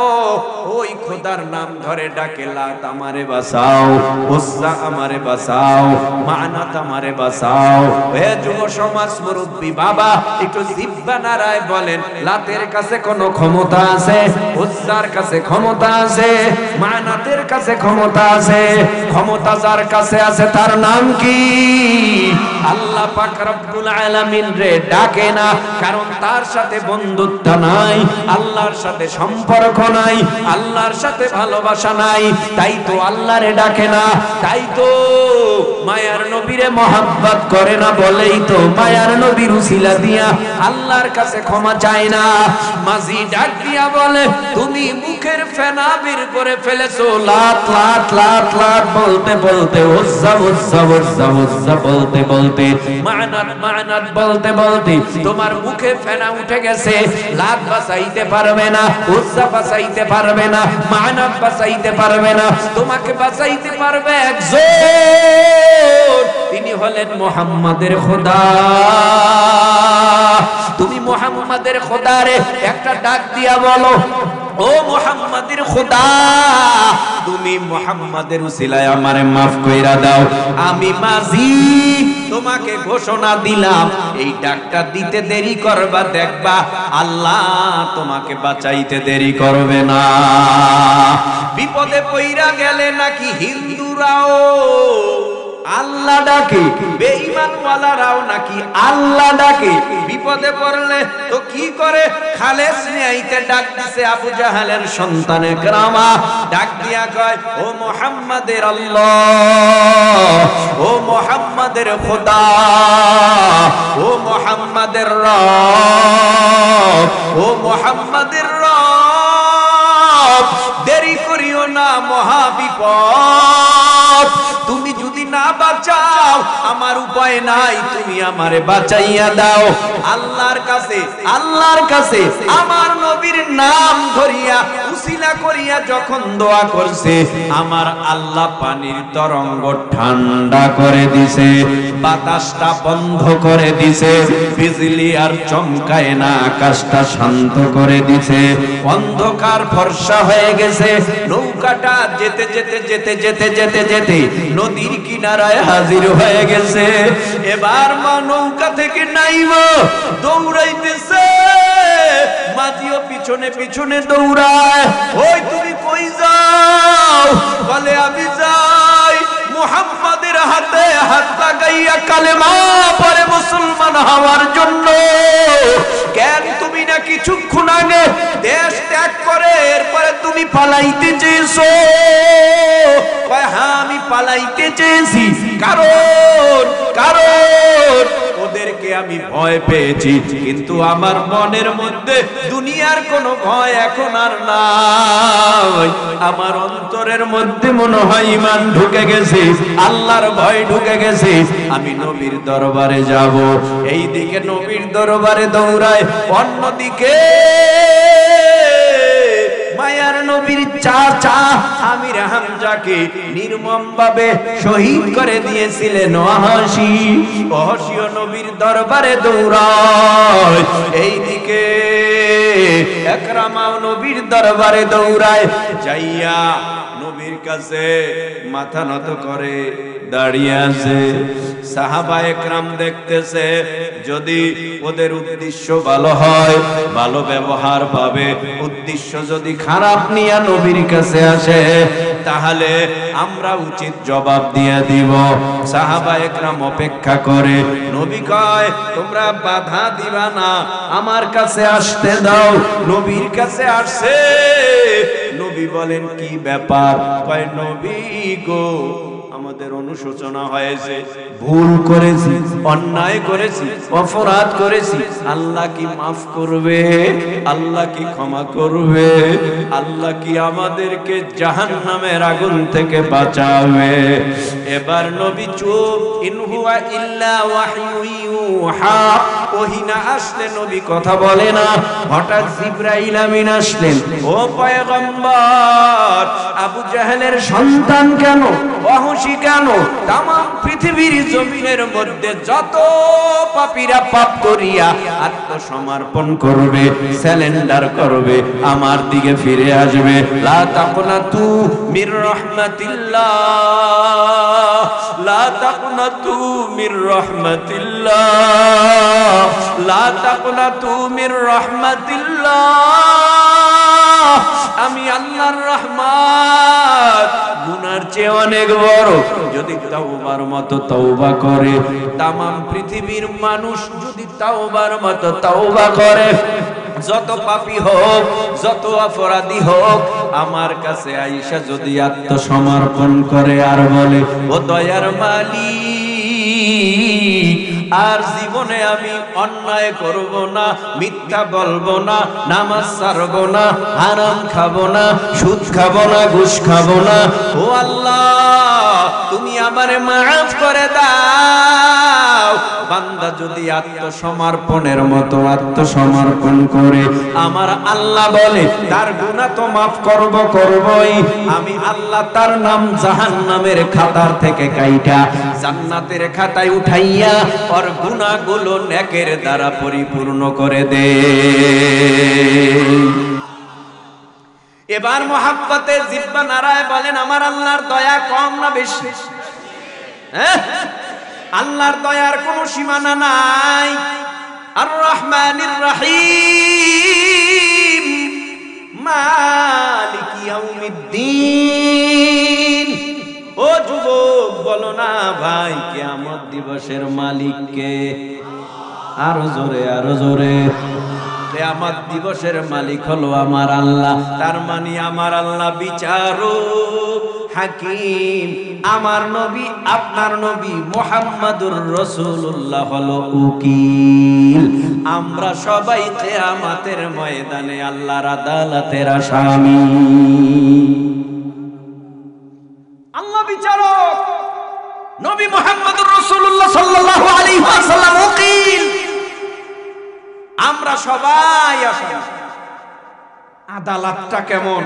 ওই খোদার নাম ধরে ডাকে, লাত আমারে বাঁচাও, উজ্জা আমারে বাঁচাও, মানাত আমারে বাঁচাও। হে যুব সমাজ মুরব্বী বাবা, একটু জিহ্বা নাড়ায় বলেন, লাতের কাছে কোনো ক্ষমতা আছে? উজ্জার কাছে ক্ষমতা আছে? মানাতের কাছে ক্ষমতা আছে? ক্ষমতা যার কাছে আছে তার নাম কি? আল্লাহ পাক রব্বুল আলামিন রে ডাকে না, কারণ তার সাথে বন্ধুত্ব নাই, আল্লাহর সাথে সম্পর্ক নাই, আল্লাহর সাথে ভালোবাসা নাই, তাই তো আল্লাহরে ডাকে না। তাই তো মায়ার নবীরে মহব্বত করে না বলেই তো মায়ার নবীর উসিলা দিয়া আল্লাহর কাছে ক্ষমা চায় না। মাঝি ডাক দিয়া বলে, তুমি মুখের ফেনা বের করে ফেলেছো, লাত লাত লাত লাত বলতে বলতে, উজ্জা উজ্জা উজ্জা উজ্জা বলতে বলতে, মানাত মানাত বলতে বলতে তোমার মুখে ফেনা উঠে গেছে। লাত বাঁচাইতে পারবে না, উজ্জা বাঁচাইতে পারবে না, মানাত বাঁচাইতে পারবে না, তোমাকে বাঁচাইতে পারবে একজন, তিনি হলেন মুহাম্মাদের খোদা। তুমি মুহাম্মাদের খোদারে একটা ডাক দিয়া বলো, ও মুহাম্মাদের খোদা, তুমি মুহাম্মাদের উসিলায় আমারে মাফ কইরা দাও। আমি মাঝি তোমাকে ঘোষণা দিলাম, এই ডাকটা দিতে দেরি করবা, দেখবা আল্লাহ তোমাকে বাঁচাইতে দেরি করবে না। বিপদে পইরা গেলে নাকি হিন্দুরাও আল্লাহ ডাকে, বেঈমান ওয়ালারাও নাকি আল্লাহ ডাকে। বিপদে পড়লে তো কি করে? খালেস নিয়াইতে ডাক দিছে আবু জাহালের সন্তান একরামা, ডাক দিয়া কয়, ও মুহাম্মাদের আল্লাহ, ও মুহাম্মাদের খোদা, ও মুহাম্মাদের রব, ও মুহাম্মাদের রব, দেরি করিও না, মহা বিপদ, তুমি যদি না বাঁচাও দাও, আমার উপায় নাই, তুমি আমারে বাঁচাইয়া দাও। আল্লাহর কাছে আমার নবীর নাম ধরিয়া উসিলা করিয়া যখন দোয়া করছে, আমার আল্লাহ পানির তরঙ্গ ঠান্ডা করে দিছে, বাতাসটা বন্ধ করে দিছে, বিজলি আর চমকায় না, আকাশটা শান্ত করে দিছে, অন্ধকার ফর্সা হয়ে গেছে। নৌকাটা যেতে যেতে যেতে যেতে যেতে যেতে নদীর কিনারায় হাজির হয়ে গেছে। এবার মা নৌকা থেকে নাইমা দৌড়াইতেছে, মাঝিও পিছনে পিছনে দৌড়ায়। ওই তুমি কই যাও? বলে আমি যাই মুহাম্মাদের হাতে হাত লাগাইয়া কালেমা পড়ে মুসলমান হওয়ার জন্য। কেন তুমি না কিছুক্ষণ আগে দেশ ত্যাগ করে এরপরে তুমি পালাইতে চেয়েছো? হ্যাঁ আমি পালাইতে চেয়েছি, কারণ ওদেরকে আমি ভয় পেয়েছি, কিন্তু আমার মনের মধ্যে দুনিয়ার কোনো ভয় এখন আর নাই। আমার অন্তরের মধ্যে মনে হয় ঈমান ঢুকে গেছে, আল্লাহর ভয় ঢুকে গেছে। আমি নবীর দরবারে যাব। এইদিকে নবীর দরবারে দৌড়ায়, অন্যদিকে মায়ার নবীর চাচা আমির হামজাকে নির্মমভাবে শহীদ করে দিয়েছিলেন ওহশীও নবীর দরবারে দৌড়ায়। এইদিকে একরামাও নবীর দরবারে দৌড়ায়, যাইয়া নবীর কাছে মাথা নত করে দাঁড়িয়ে আছে। সাহাবা একরাম দেখতেছে, যদি ওদের উদ্দেশ্য ভালো হয়, ভালো ব্যবহার পাবে, উদ্দেশ্য যদি খারাপ নিয়ে নবীর কাছে আসে, তাহলে আমরা উচিত জবাব দিয়ে দিব। সাহাবা একরাম অপেক্ষা করে। নবী কয়, তোমরা বাধা দিবা না, আমার কাছে আসতে দাও। নবীর কাছে আসছে। নবী বলেন, কি ব্যাপার? কয়, নবী গো, আমাদের অনুশোচনা হয়েছে, ভুল করেছি, অন্যায় করেছি, অপরাধ করেছি। আল্লাহ কি মাফ করবে? আল্লাহ কি ক্ষমা করবে? আল্লাহ কি আমাদেরকে জাহান্নামের আগুন থেকে বাঁচাবে? এবার নবী চুপ। ইন হুয়া ইল্লা ওয়াহয়ু ইউহা। ওহী না আসলে নবী কথা বলে না। হঠাৎ জিবরাইল আমিন আসলেন। ও পয়গম্বর, আবু জাহেলের সন্তান কেন, ওহশী কেন, তামাম পৃথিবীর জমিনের মধ্যে যত পাপীরা পাপ করিয়া আত্মসমর্পণ করবে, সারেন্ডার করবে, আমার দিকে ফিরে আসবে, লা তাকনাতু মির রাহমাতিল্লাহ, লা তাকনাতু মির রাহমাতিল্লাহ, লা তাকনাতু মির রাহমাতিল্লাহ। আমি আল্লাহর রহমত গুনার চেয়ে অনেক বড়। যদি তাওবার মতো তওবা করে, তামাম পৃথিবীর মানুষ যদি তাওবার মতো তওবা করে, যত পাপী হোক, যত অপরাধী হোক, আমার কাছে আয়েশা যদি আত্মসমর্পণ করে আর বলে, ও দয়ার মালিক, আর জীবনে আমি অন্যায় করব না, মিথ্যা বলবো না, নামাজ ছাড়বো না, হারাম খাবো না, সুদ খাবো না, ঘুষ খাবো না, ও আল্লাহ তুমি আমারে মাফ করে দাও। বান্দা যদি আত্মসমর্পণের মতো আত্মসমর্পণ করে, আমার আল্লাহ বলে তার গুনাহ তো মাফ করবই। আমি আল্লাহ তার নাম জাহান্নামের খাতার থেকে কাইটা জান্নাতের খাতায় উঠাইয়া ওর গুনাহগুলো নেকের দ্বারা পরিপূর্ণ করে দে। এবার মোহাব্বতে জিহ্বা নাড়ায় বলেন, আমার আল্লাহর দয়া কম না বেশি? হ্যাঁ, আল্লাহর দয়ার কোনো সীমানা নাই। আর রহমানির রহিম, মালিক ইয়াউমিদ্দিন। ও যুবক, বলো না ভাই, কিয়ামত দিবসের মালিক কে? আরো জোরে, আরো জোরে। কিয়ামত দিবসের মালিক হলো আমার আল্লাহ। তার মানে আমার আল্লাহ বিচারক, হাকিম। আমার নবী, আপনার নবী মুহাম্মাদুর রাসূলুল্লাহ হলো উকিল। আমরা সবাই কিয়ামতের ময়দানে আল্লাহর আদালতের আসামি। আল্লাহ বিচারক, নবী মুহাম্মদুর রাসূলুল্লাহ সাল্লাল্লাহু আলাইহি ওয়াসাল্লাম উকিল, আমরা সবাই আসামি। আদালতটা কেমন?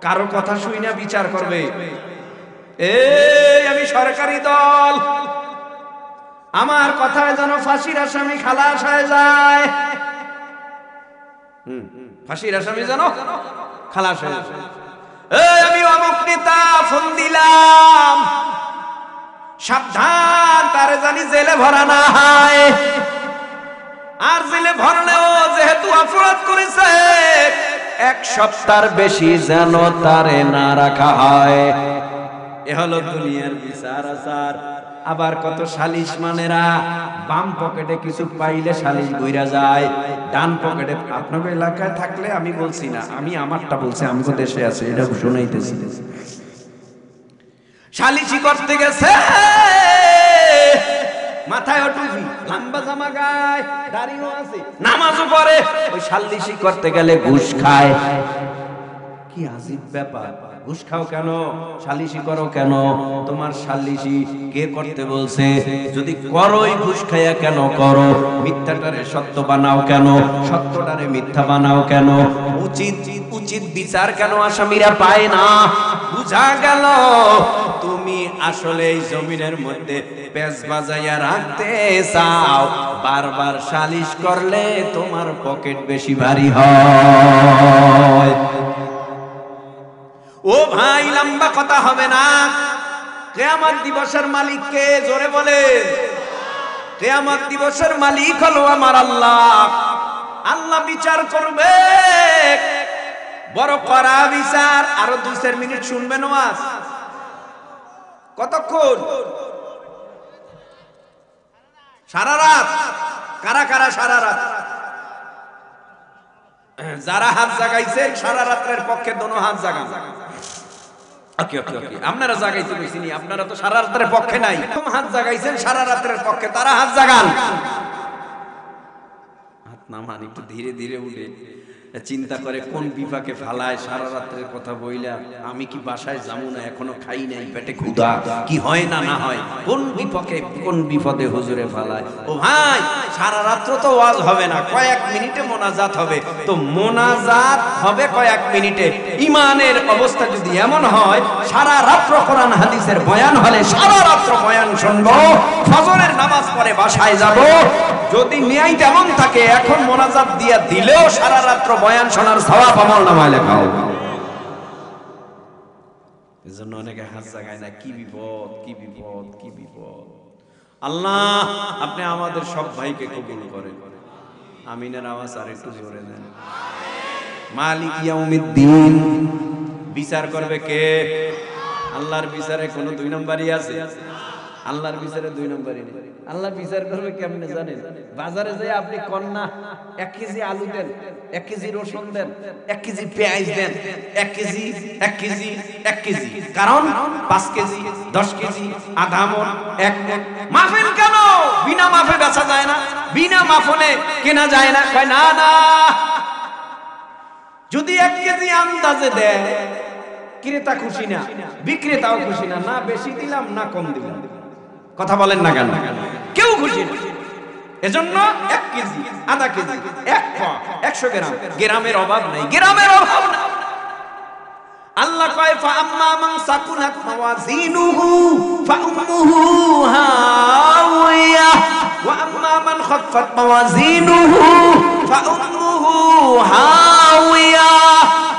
কারো কথা শুই না বিচার করবে, এই আমি সরকারি দল, আমার কথায় যেন ফাঁসির আসামি খালাস হয়ে যায়। ফাঁসির আসামি যেন খালাস হয়ে যায়। এই আমি অমুক নেতা, ফোন দিলাম, সাবধান তারে জানি জেলে ভরা না হয়। আর জেলে ভরলেও যেহেতু অপরাধ করেছে, 1 সপ্তাহের বেশি যেন তারে না রাখা হয়। এ হলো দুনিয়ার বিচার আচার। আবার কত সালিশ মানেরা বাম পকেটে কিছু পাইলে সালিশ বইরা যায়, ডান পকেটে। আপনাদের এলাকায় থাকলে আমি বলছি না, আমি আমারটা বলছি, আমগো দেশে আছে, এটা শুনাইতেছি। সালিশি করতে গেছে, মাথায় টুপি, লম্বা জামা গায়, দাড়িও আছে, নামাজও পড়ে, ওই সালিশি করতে গেলে ঘুষ খায়। কি আজীব ব্যাপার! ঘুষ খাও কেন? সালিশি করো কেন? তোমার সালিশি কে করতে বলছে? যদি করোই ঘুষ খাইয়া কেন করো? মিথ্যাটারে সত্য বানাও কেন? সত্যটারে মিথ্যা বানাও কেন? উচিত উচিত বিচার কেন আসামিরা পায় না? বুঝা গেল তুমি আসলে এই জমিনের মধ্যে পেঁচ বাজাইয়া রাখতে চাও। বারবার সালিশ করলে তোমার পকেট বেশি ভারী হয়। ও ভাই, লম্বা কথা হবে না। কিয়ামত দিবসের মালিক কে? জোরে বলে। কিয়ামত দিবসের মালিক হলো আমার আল্লাহ। আল্লাহ বিচার করবে, বড় কড়া বিচার। আরো 2-4 মিনিট শুনবেন ওয়াজ। কতক্ষণ? সারা রাত। কারা কারা সারা রাত? যারা হাত জাগাইছে সারা রাতের পক্ষে দোনো হাত জাগান। ওকে ওকে ওকে, আপনারা জাগাইতে কইছিনি, আপনারা তো সারা রাতের পক্ষে নাই। হাত জাগাইছেন সারা রাতের পক্ষে, তারা হাত জাগান। হাত নামান, একটু ধীরে ধীরে উঠে চিন্তা করে কোন বিপাকে ফালায়। সারা রাতের কথা বইলা আমি কি বাসায় যাবো না, এখনো খাই নাই, পেটে ক্ষুধা, কি হয় না না হয়, কোন বিপকে কোন বিপদে হুজুরে ফালায়। ও ভাই, সারা রাত্র তো ওয়াজ হবে না, কয়েক মিনিটে মোনাজাত হবে। তো মোনাজাত হবে কয়েক মিনিটে। ইমানের অবস্থা যদি এমন হয়, সারা রাত্র কোরআন হাদিসের বয়ান হলে সারা রাত্র বয়ান শুনবো, ফজরের নামাজ পড়ে বাসায় যাব। যদি ন্যায় তেমন থাকে, এখন মোনাজাত দিয়া দিলেও সারা রাত্র বয়ান শোনার সওয়াব আমলনামায় লেখা হবে। এজন্য অনেকে হাত জাগায় না। কি বিপদ, কি বিপদ, কি বিপদ! আল্লাহ আপনি আমাদের সব ভাইকে কবুল করেন। আমিনের আওয়াজ আর একটু জোরে দেন। মালিক ইয়াউমিদ্দিন। বিচার করবে কে? আল্লাহর বিচারে কোনো 2 নম্বরই আছে? আল্লাহর বিচারে 2 নম্বরই নেই। আল্লাহ বিচার করবে কেমনে জানেন? বাজারে যাই আপনি কন্যা 1 কেজি আলু দেন, 1 কেজি রসুন দেন, 1 কেজি পেঁয়াজ দেন, 1 কেজি 1 কেজি 1 কেজি, কারণ 5 কেজি 10 কেজি আধা মণ 1 মণ। মাফেন কেন? বিনা মাফে বেচা যায় না, বিনা মাফনে কেনা যায় না। কয় না না, যদি 1 কেজি আন্দাজে দেয়, ক্রেতা খুশি না, বিক্রেতাও খুশি না। না বেশি দিলাম না কম দিলাম, কথা বলেন না কেন? কেউ খুশি না। এজন্য 1 কেজি, আধা কেজি, 1 পা, 100 গ্রাম, গ্রামের অভাব নাই, গ্রামের অভাব নাই। আল্লাহ কয় ফা আম্মা মান সাকুনাত মাওয়াজিনুহু ফা উম্মুহু হাওিয়া ওয়া আম্মা মান খাফফাত মাওয়াজিনুহু ফা উম্মুহু হাওিয়া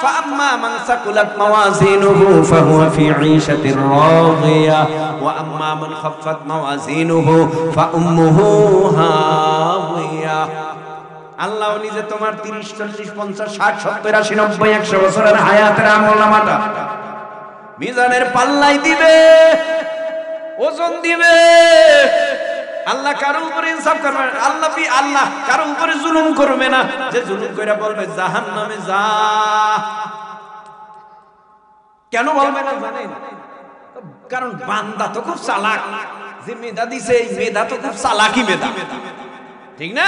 ফা আম্মা মান সাকুলাত মাওয়াজিনুহু ফাহুয়া ফি 'ঈশাতির রাদিয়া ওয়া আম্মা মান খাফফাত মাওয়াজিনুহু ফা উম্মুহু হাওিয়া। আল্লাহ নিজে তোমার 30, 40, 50, 60, 70, 80, 90, 100 বছরের হায়াতের আমলনামাটা মিজানের পাল্লাই দিবে, ওজন দিবে। আল্লাহ কারো উপরে ইনসাফ করবে না। আল্লাহ কারো উপরে জুলুম করবে না, যে জুলুম কইরা বলবে জাহান্নামে যা। কেন বলবে না জানেন? কারণ বান্দা তো খুব চালাক। যে মেধা দিছে, এই মেধা তো খুব চালাকি মেধা, ঠিক না?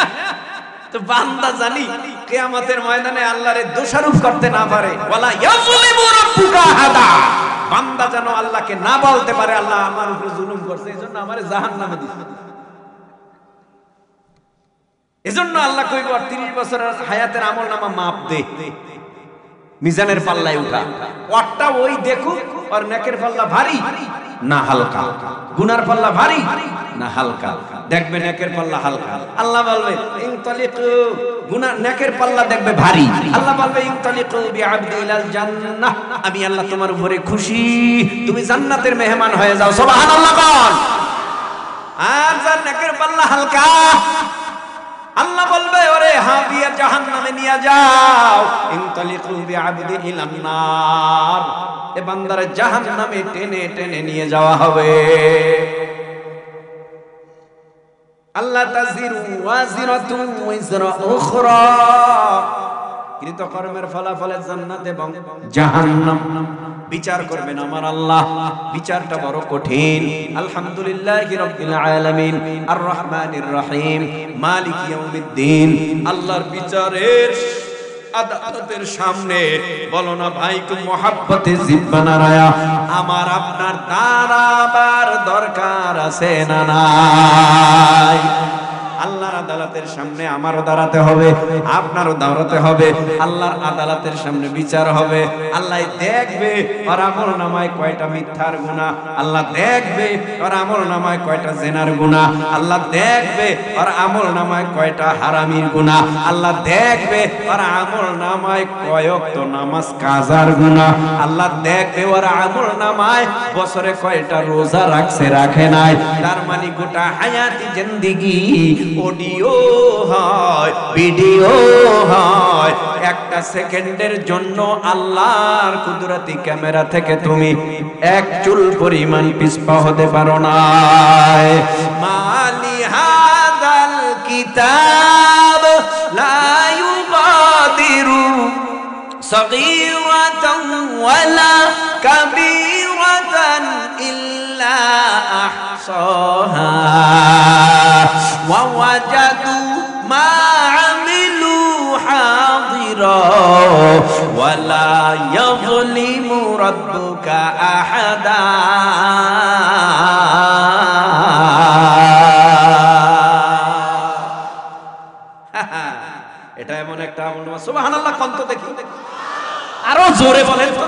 তো বান্দা জানি কিয়ামতের ময়দানে আল্লাহরে দোষারোপ করতে না পারে। ওয়ালা ইয়াযলিমু রাব্বুকা আহাদা। বান্দা যেন আল্লাহকে না বলতে পারে আল্লাহ আমার উপরে জুলুম করছে এজন্য আমারে জাহান্নামে দিছে। এজন্য আল্লাহ কইব 30 বছরের হায়াতের আমলনামা মাপ দে, মিজানের পাল্লায় উঠা। ওরটা ওই দেখুক আর নেকের পাল্লা ভারী না হালকা, গুনার পাল্লা ভারী না হালকা, দেখবে নেকের পাল্লা হালকা। আল্লাহ বলবে ইনতালিকু, গুনাহ নেকের পাল্লা দেখবে ভারী। আল্লাহ বলবে ইনতালিকু বিআবদি ইলাল জান্নাহ, আমি আল্লাহ তোমার উপরে খুশি, তুমি জান্নাতের মেহমান হয়ে যাও। সুবহানাল্লাহ বল। আর যার নেকের পাল্লা হালকা, আল্লাহ বলবে ওরে হাবিয়া জাহান্নামে নিয়ে যাও। ইনতালিকু বিআবদি ইলান নার, এ বান্দারে জাহান্নামে টেনে টেনে নিয়ে যাওয়া হবে। আল্লাহ তাজিরু ওয়াজিরাতু ওয়াজরা উখরা, কৃতকর্মের ফলাফলে জান্নাত এবং জাহান্নাম বিচার করবেন আমার আল্লাহ। বিচারটা বড় কঠিন। আলহামদুলিল্লাহি রাব্বিল আলামিন আর রহমানির রহিম মালিক ইয়াউমিদ্দিন। আল্লাহর বিচারের আদালতের সামনে বলো না ভাই খুব মহব্বতে জিহ্বা নাড়ায়া আমার আপনার দাঁড়াবার দরকার আছে না নাই? আল্লাহর আদালতের সামনে আমারও দাঁড়াতে হবে, আপনারও দাঁড়াতে হবে। আল্লাহর আদালতের সামনে বিচার হবে। আল্লাহ দেখবে ওর আমল নামায় কয়টা মিথ্যার গুনাহ, আল্লাহ দেখবে ওর আমল নামায় কয়টা জেনার গুনাহ, আল্লাহ দেখবে ওর আমল নামায় কয়টা হারামির গুনাহ, আল্লাহ দেখবে ওর আমল নামায় কয়ক্ত নামাজ কাজার গুনাহ, আল্লাহ দেখবে ওর আমল নামায় বছরে কয়টা রোজা রাখছে রাখে নাই। তার মানে গোটা হায়াতি জিন্দেগি অডিও হয়, ভিডিও হয়, একটা সেকেন্ডের জন্য আল্লাহর কুদরতি ক্যামেরা থেকে তুমি এক চুল পরিমাণ পিছপা হতে পারো না। মালি হাদাল কিতাব লা ইউগাদিরু সগীরাতান ওয়ালা কাবীরাতান ইল্লা আহসাহা ووجدوا ما عملوا حاضرا ولا يظلم ربك أحدا এটা এমন একটা আমল। সুবহানাল্লাহ কন্ত দেখি আরো জোরে বলেন তো,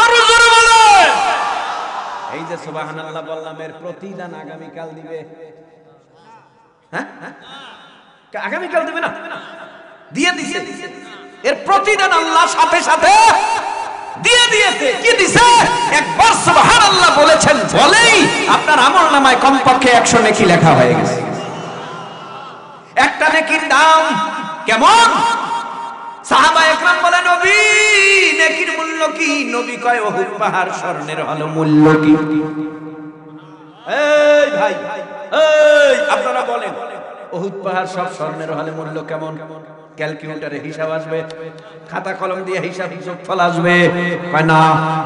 আরো জোরে বলেন। এই যে সুবহানাল্লাহ বললাম এর প্রতিদান আগামী কাল দিবে। আগামীকাল দেবে না, দিয়ে দিছে। এর প্রতিদান আল্লাহ সাথে সাথে দিয়ে দিয়েছে। কি দিছে? একবার সুবহানাল্লাহ বলেছেন বলেই আপনার আমলনামায় কমপক্ষে 100 নেকি লেখা হয়ে গেছে। একটা নেকির দাম কেমন? সাহাবায়ে কেরাম বলে নবী নেকির মূল্য কি? নবী কয় উহুদ পাহাড় স্বর্ণের হলো মূল্য কি? এই ভাই, এই আপনারা বলেন উহুদ পাহাড় সব স্বর্ণের হলে মূল্য কেমন? ক্যালকুলেটরে হিসাব আসবে, খাতা কলম দিয়ে হিসাব যোগফল আসবে। কয় না,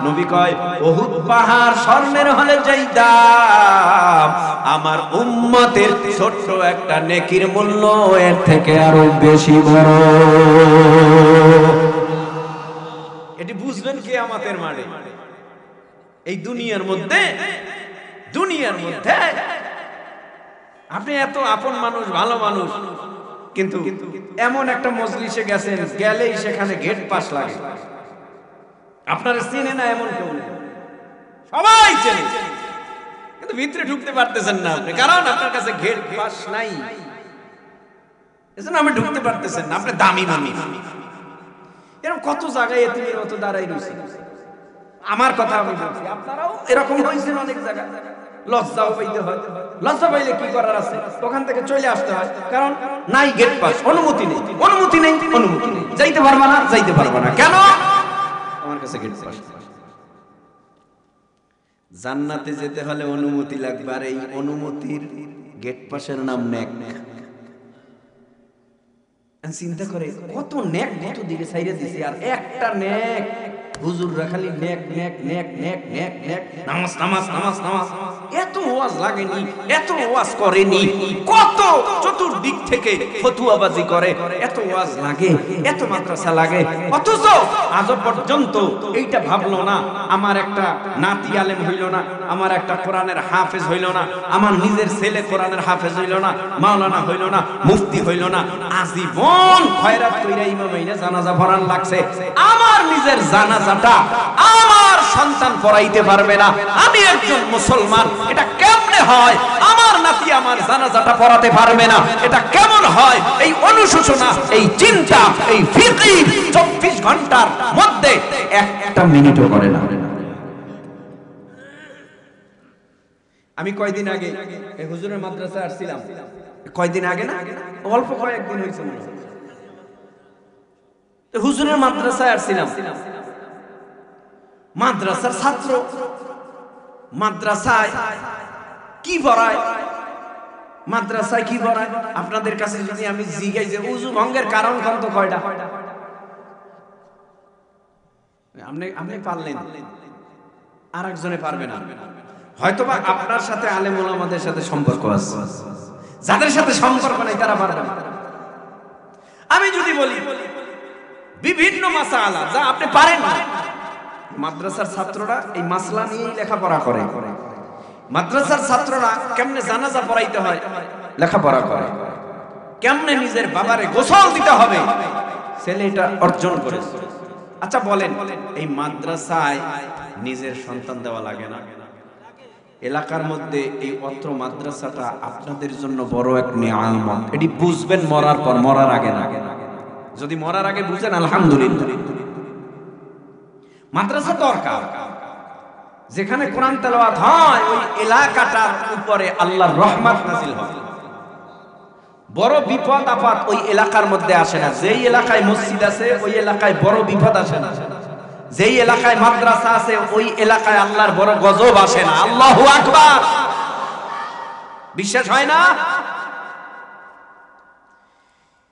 নবী কয় উহুদ পাহাড় স্বর্ণের হলে যেই দাম, আমার উম্মতের ছোট্ট একটা নেকির মূল্য এর থেকে আরো বেশি বড়। এটি বুঝবেন কিয়ামতের মাঠে। এই দুনিয়ার মধ্যে আপনি এত আপন মানুষ, ভালো মানুষ, কিন্তু এমন একটা মজলিসে গেছেন, গেলেই সেখানে গেট পাস লাগে। আপনারা চেনে না এমন কেউ নেই, সবাই চেনে, কিন্তু ভিতরে ঢুকতে পারতেছেন না আপনি, কারণ আপনার কাছে গেট পাস নাই। এজন্য আপনি ঢুকতে পারতেছেন না, আপনি দামি মানুষ। এরকম কত জায়গায় এতিমের মতো দাঁড়াই রয়েছে। আমার কথা আমি বলছি, আপনারাও এরকম হয়েছেন অনেক জায়গায়। লজ্জাও পাইতে হয়, লজ্জা পাইলে কি করার আছে, ওখান থেকে চলে আসতে হয়, কারণ নাই গেট পাস, অনুমতি নেই, অনুমতি নেই, অনুমতি নেই, যাইতে পারবা না, যাইতে পারবা না। কেন? আমার কাছে গেট পাস। জান্নাতে যেতে হলে অনুমতি লাগবে, আর এই অনুমতির গেট পাসের নাম নেক। চিন্তা করে কত নেক কত দিকে ছাইরে দিছি, আর একটা নেক হুজুররা খালি নেক নেক নেক নেক নেক নেক, নামাজ নামাজ নামাজ নামাজ। এত ওয়াজ লাগেনি, এত ওয়াজ করেনি, কত চতুর্দিক থেকে ফতুয়াবাজি করে, এত ওয়াজ লাগে, এত মাদ্রাসা লাগে, অথচ আজ পর্যন্ত এইটা ভাবলো না আমার একটা নাতি আলেম হইল না, আমার একটা কোরআনের হাফেজ হইল না, আমার নিজের ছেলে কোরআনের হাফেজ হইল না, মাওলানা হইল না, মুফতি হইল না, আজীবন খয়রাত কইরা ইমাম হইনা জানাজা পড়ান লাগছে। আমার নিজের জানাজাটা আমার সন্তান পড়াইতে পারবে না, আমি একজন মুসলমান, এটা কেমনে হয়? আমার নাতি আমার জানাজাটা পড়াতে পারবে না, এটা কেমন হয়? এই অনুশোচনা, এই চিন্তা, এই ফিকির 24 ঘন্টার মধ্যে একটা মিনিটও করে না। আমি কয়দিন আগে এই হুজুরের মাদ্রাসায় আসছিলাম, কয়দিন আগে না, অল্প কয়েকদিন হয়েছে মনে হয়, হুজুরের মাদ্রাসায় আসছিলাম। মাদ্রাসার ছাত্র মাদ্রাসায় কি পড়ায়, মাদ্রাসায় কি পড়ায়? আপনাদের কাছে যদি আমি জিজ্ঞাসা যে উযু ভঙ্গের কারণ কত কয়টা, আপনি পারলেন, আর একজনে পারবে না। হয়তোবা আপনার সাথে আলেম ওলামাদের সাথে সম্পর্ক আছে, যাদের সাথে সম্পর্ক নাই তারা পারবে না। আমি যদি বলি বিভিন্ন মাসআলা যা আপনি পারেন না, মাদ্রাসার ছাত্ররা এই মাসলা নিয়েই লেখাপড়া করে, মাদ্রাসার ছাত্ররা কেমনে জানাজা পড়াইতে হয় লেখাপড়া করে, কেমনে নিজের বাবারে গোসল দিতে হবে ছেলে এটা অর্জন করে। আচ্ছা বলেন, এই মাদ্রাসায় নিজের সন্তান দেওয়া লাগে না? এলাকার মধ্যে এই অত্র মাদ্রাসাটা আপনাদের জন্য বড় এক নিয়ামত, এটি বুঝবেন মরার পর, মরার আগে না। যদি মরার আগে বুঝেন আলহামদুলিল্লাহ। মাদ্রাসা দরকার, যেখানে কোরআন তেলাওয়াত হয় ওই এলাকাটার উপরে আল্লাহর রহমত নাযিল হয়। বড় বিপদ আপদ ওই এলাকার মধ্যে আসে না। যেই এলাকায় মসজিদ আছে ওই এলাকায় বড় বিপদ আসে না, যেই এলাকায় মাদ্রাসা আছে ওই এলাকায় আল্লাহর বড় গজব আসে না। আল্লাহু আকবার, বিশ্বাস হয় না?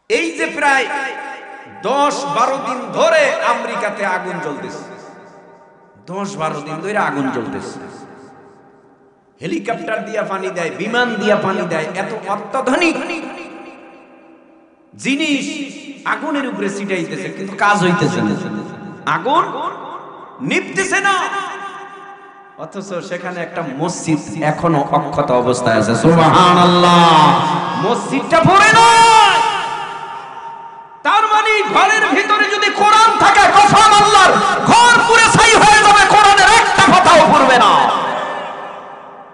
এই যে প্রায় 10-12 দিন ধরে আমেরিকাতে আগুন জ্বলতেছে, 10-12 দিন ধরে আগুন জ্বলতেছে, হেলিকপ্টার দিয়া পানি দেয়, বিমান দিয়া পানি দেয়, এত অত্যাধুনিক জিনিস আগুনের উপরে ছিটাইতেছে, কিন্তু কাজ হইতেছে না, আগুন নিভতেছে না। অথচ সেখানে একটা মসজিদ এখনো অক্ষত অবস্থায় আছে। সুবহানাল্লাহ, মসজিদটা পড়ে না। তার মানে ঘরের ভিতরে যদি কোরআন থাকে, কসম আল্লাহর, ঘর পুরো ছাই হয়ে যাবে, কোরআনের একটা কথাও পড়বে না।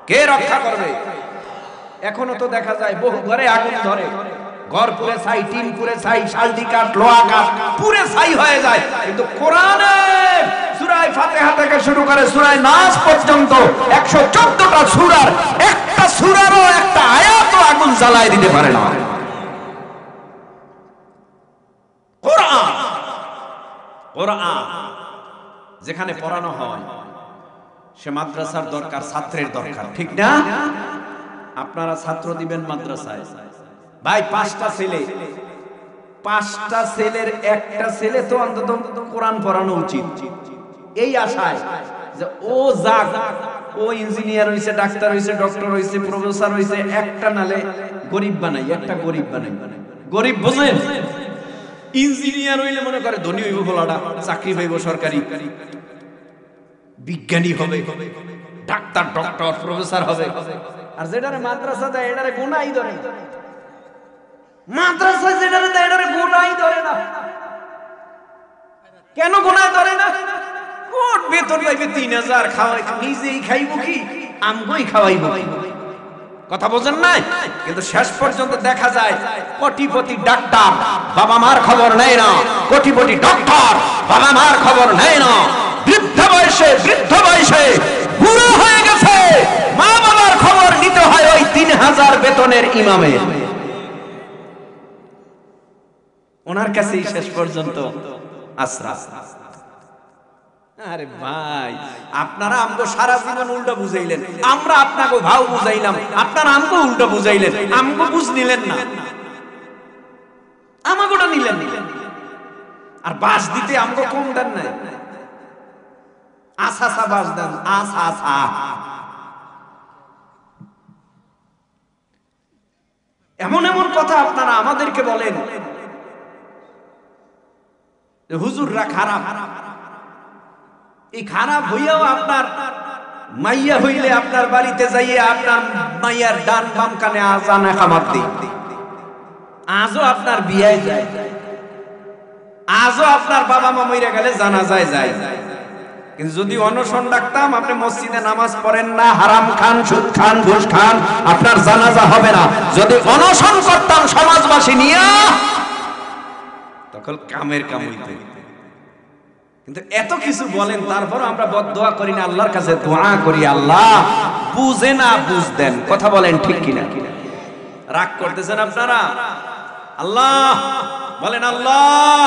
কে রক্ষা করবে? এখনো তো দেখা যায় বহু ঘরে আগুন ধরে, ঘর পুরো ছাই, টিন পুরো ছাই, শালডি কাঠ, লোহা কাঠ পুরো ছাই হয়ে যায়, কিন্তু কোরআনের সূরা ফাতিহা থেকে শুরু করে সূরা নাস পর্যন্ত 114টা সূরার একটা সূরারও একটা আয়াতও আগুন জ্বালায় দিতে পারে না। কোরআন, কোরআন যেখানে পড়ানো হয় সে মাদ্রাসার দরকার, ছাত্রের দরকার, ঠিক না? আপনারা ছাত্র দিবেন মাদ্রাসায়, ভাই 5টা ছেলে, 5টা ছেলের একটা ছেলে তো অন্তত কোরআন পড়ানো উচিত, এই আশায় যে ও যাক, ও ইঞ্জিনিয়ার হইছে, ডাক্তার হইছে, ডক্টর হইছে, প্রফেসর হইছে, একটা নালে গরিব বানাই, একটা গরিব বানাই। গরিব বুঝেন? ইঞ্জিনিয়ার হইলে মনে করে ধনী হইব, বলাটা চাকরি পাইব সরকারি, বিজ্ঞানী হবে, ডাক্তার, ডক্টর, প্রফেসর হবে। আর যেটারে মাদ্রাসা দেয় এটারে গুনাই ধরে না, মাদ্রাসা যেটারে দেয় এটারে গুনাই ধরে না। কেন গুনাই ধরে না? কোট বেতন পাইবে 3000, খাওয়াই নিজেই খাইব কি, আমগোই খাওয়াইব, কথা বোঝেন নাই? কিন্তু শেষ পর্যন্ত দেখা যায় কোটিপতি ডাক্তার বাবা মার খবর নেয় না, কোটিপতি ডক্টর বাবা মার খবর নেয় না, বৃদ্ধ বয়সে বুড়ো হয়ে গেছে, মা বাবার খবর নিতে হয় ওই 3000 বেতনের ইমামের, ওনার কাছেই শেষ পর্যন্ত আশ্রা। আরে ভাই, আপনারা আমগো সারা জীবন উল্টো বুঝাইলেন, আমরা আপনাকে ভাও বুঝাইলাম, আপনারা আমগো উল্টো বুঝাইলেন, আমগো বুঝ নিলেন না, আমাগোটা নিলেন। আর বাস দিতে আমগো কম দেন নাই, আশা বাস দেন, আশা। এমন এমন কথা আপনারা আমাদেরকে বলেন যে হুজুররা খারাপ। এই খারাপ হইয়াও আপনার মাইয়া হইলে আপনার বাড়িতে যাইয়ে আপনার মাইয়ার ডান বাম কানে আজান একামত দিই, আজও আপনার বিয়ায় যায়, আজও আপনার বাবা মা মইরা গেলে জানাজায় যায়। কিন্তু যদি অনশন ডাকতাম, আপনি মসজিদে নামাজ পড়েন না, হারাম খান, সুদ খান, ঘুষ খান, আপনার জানাজা হবে না। যদি অনশন করতাম সমাজবাসী নিয়ে, তখন কামের কাম হইতো। কিন্তু এত কিছু বলেন, তারপর আমরা বদদোয়া করি না, আল্লাহর কাছে দোয়া করি, আল্লাহ বুঝে না বুঝ দেন। কথা বলেন ঠিক কিনা? রাগ করতেছেন আপনারা? আল্লাহ বলেন, আল্লাহ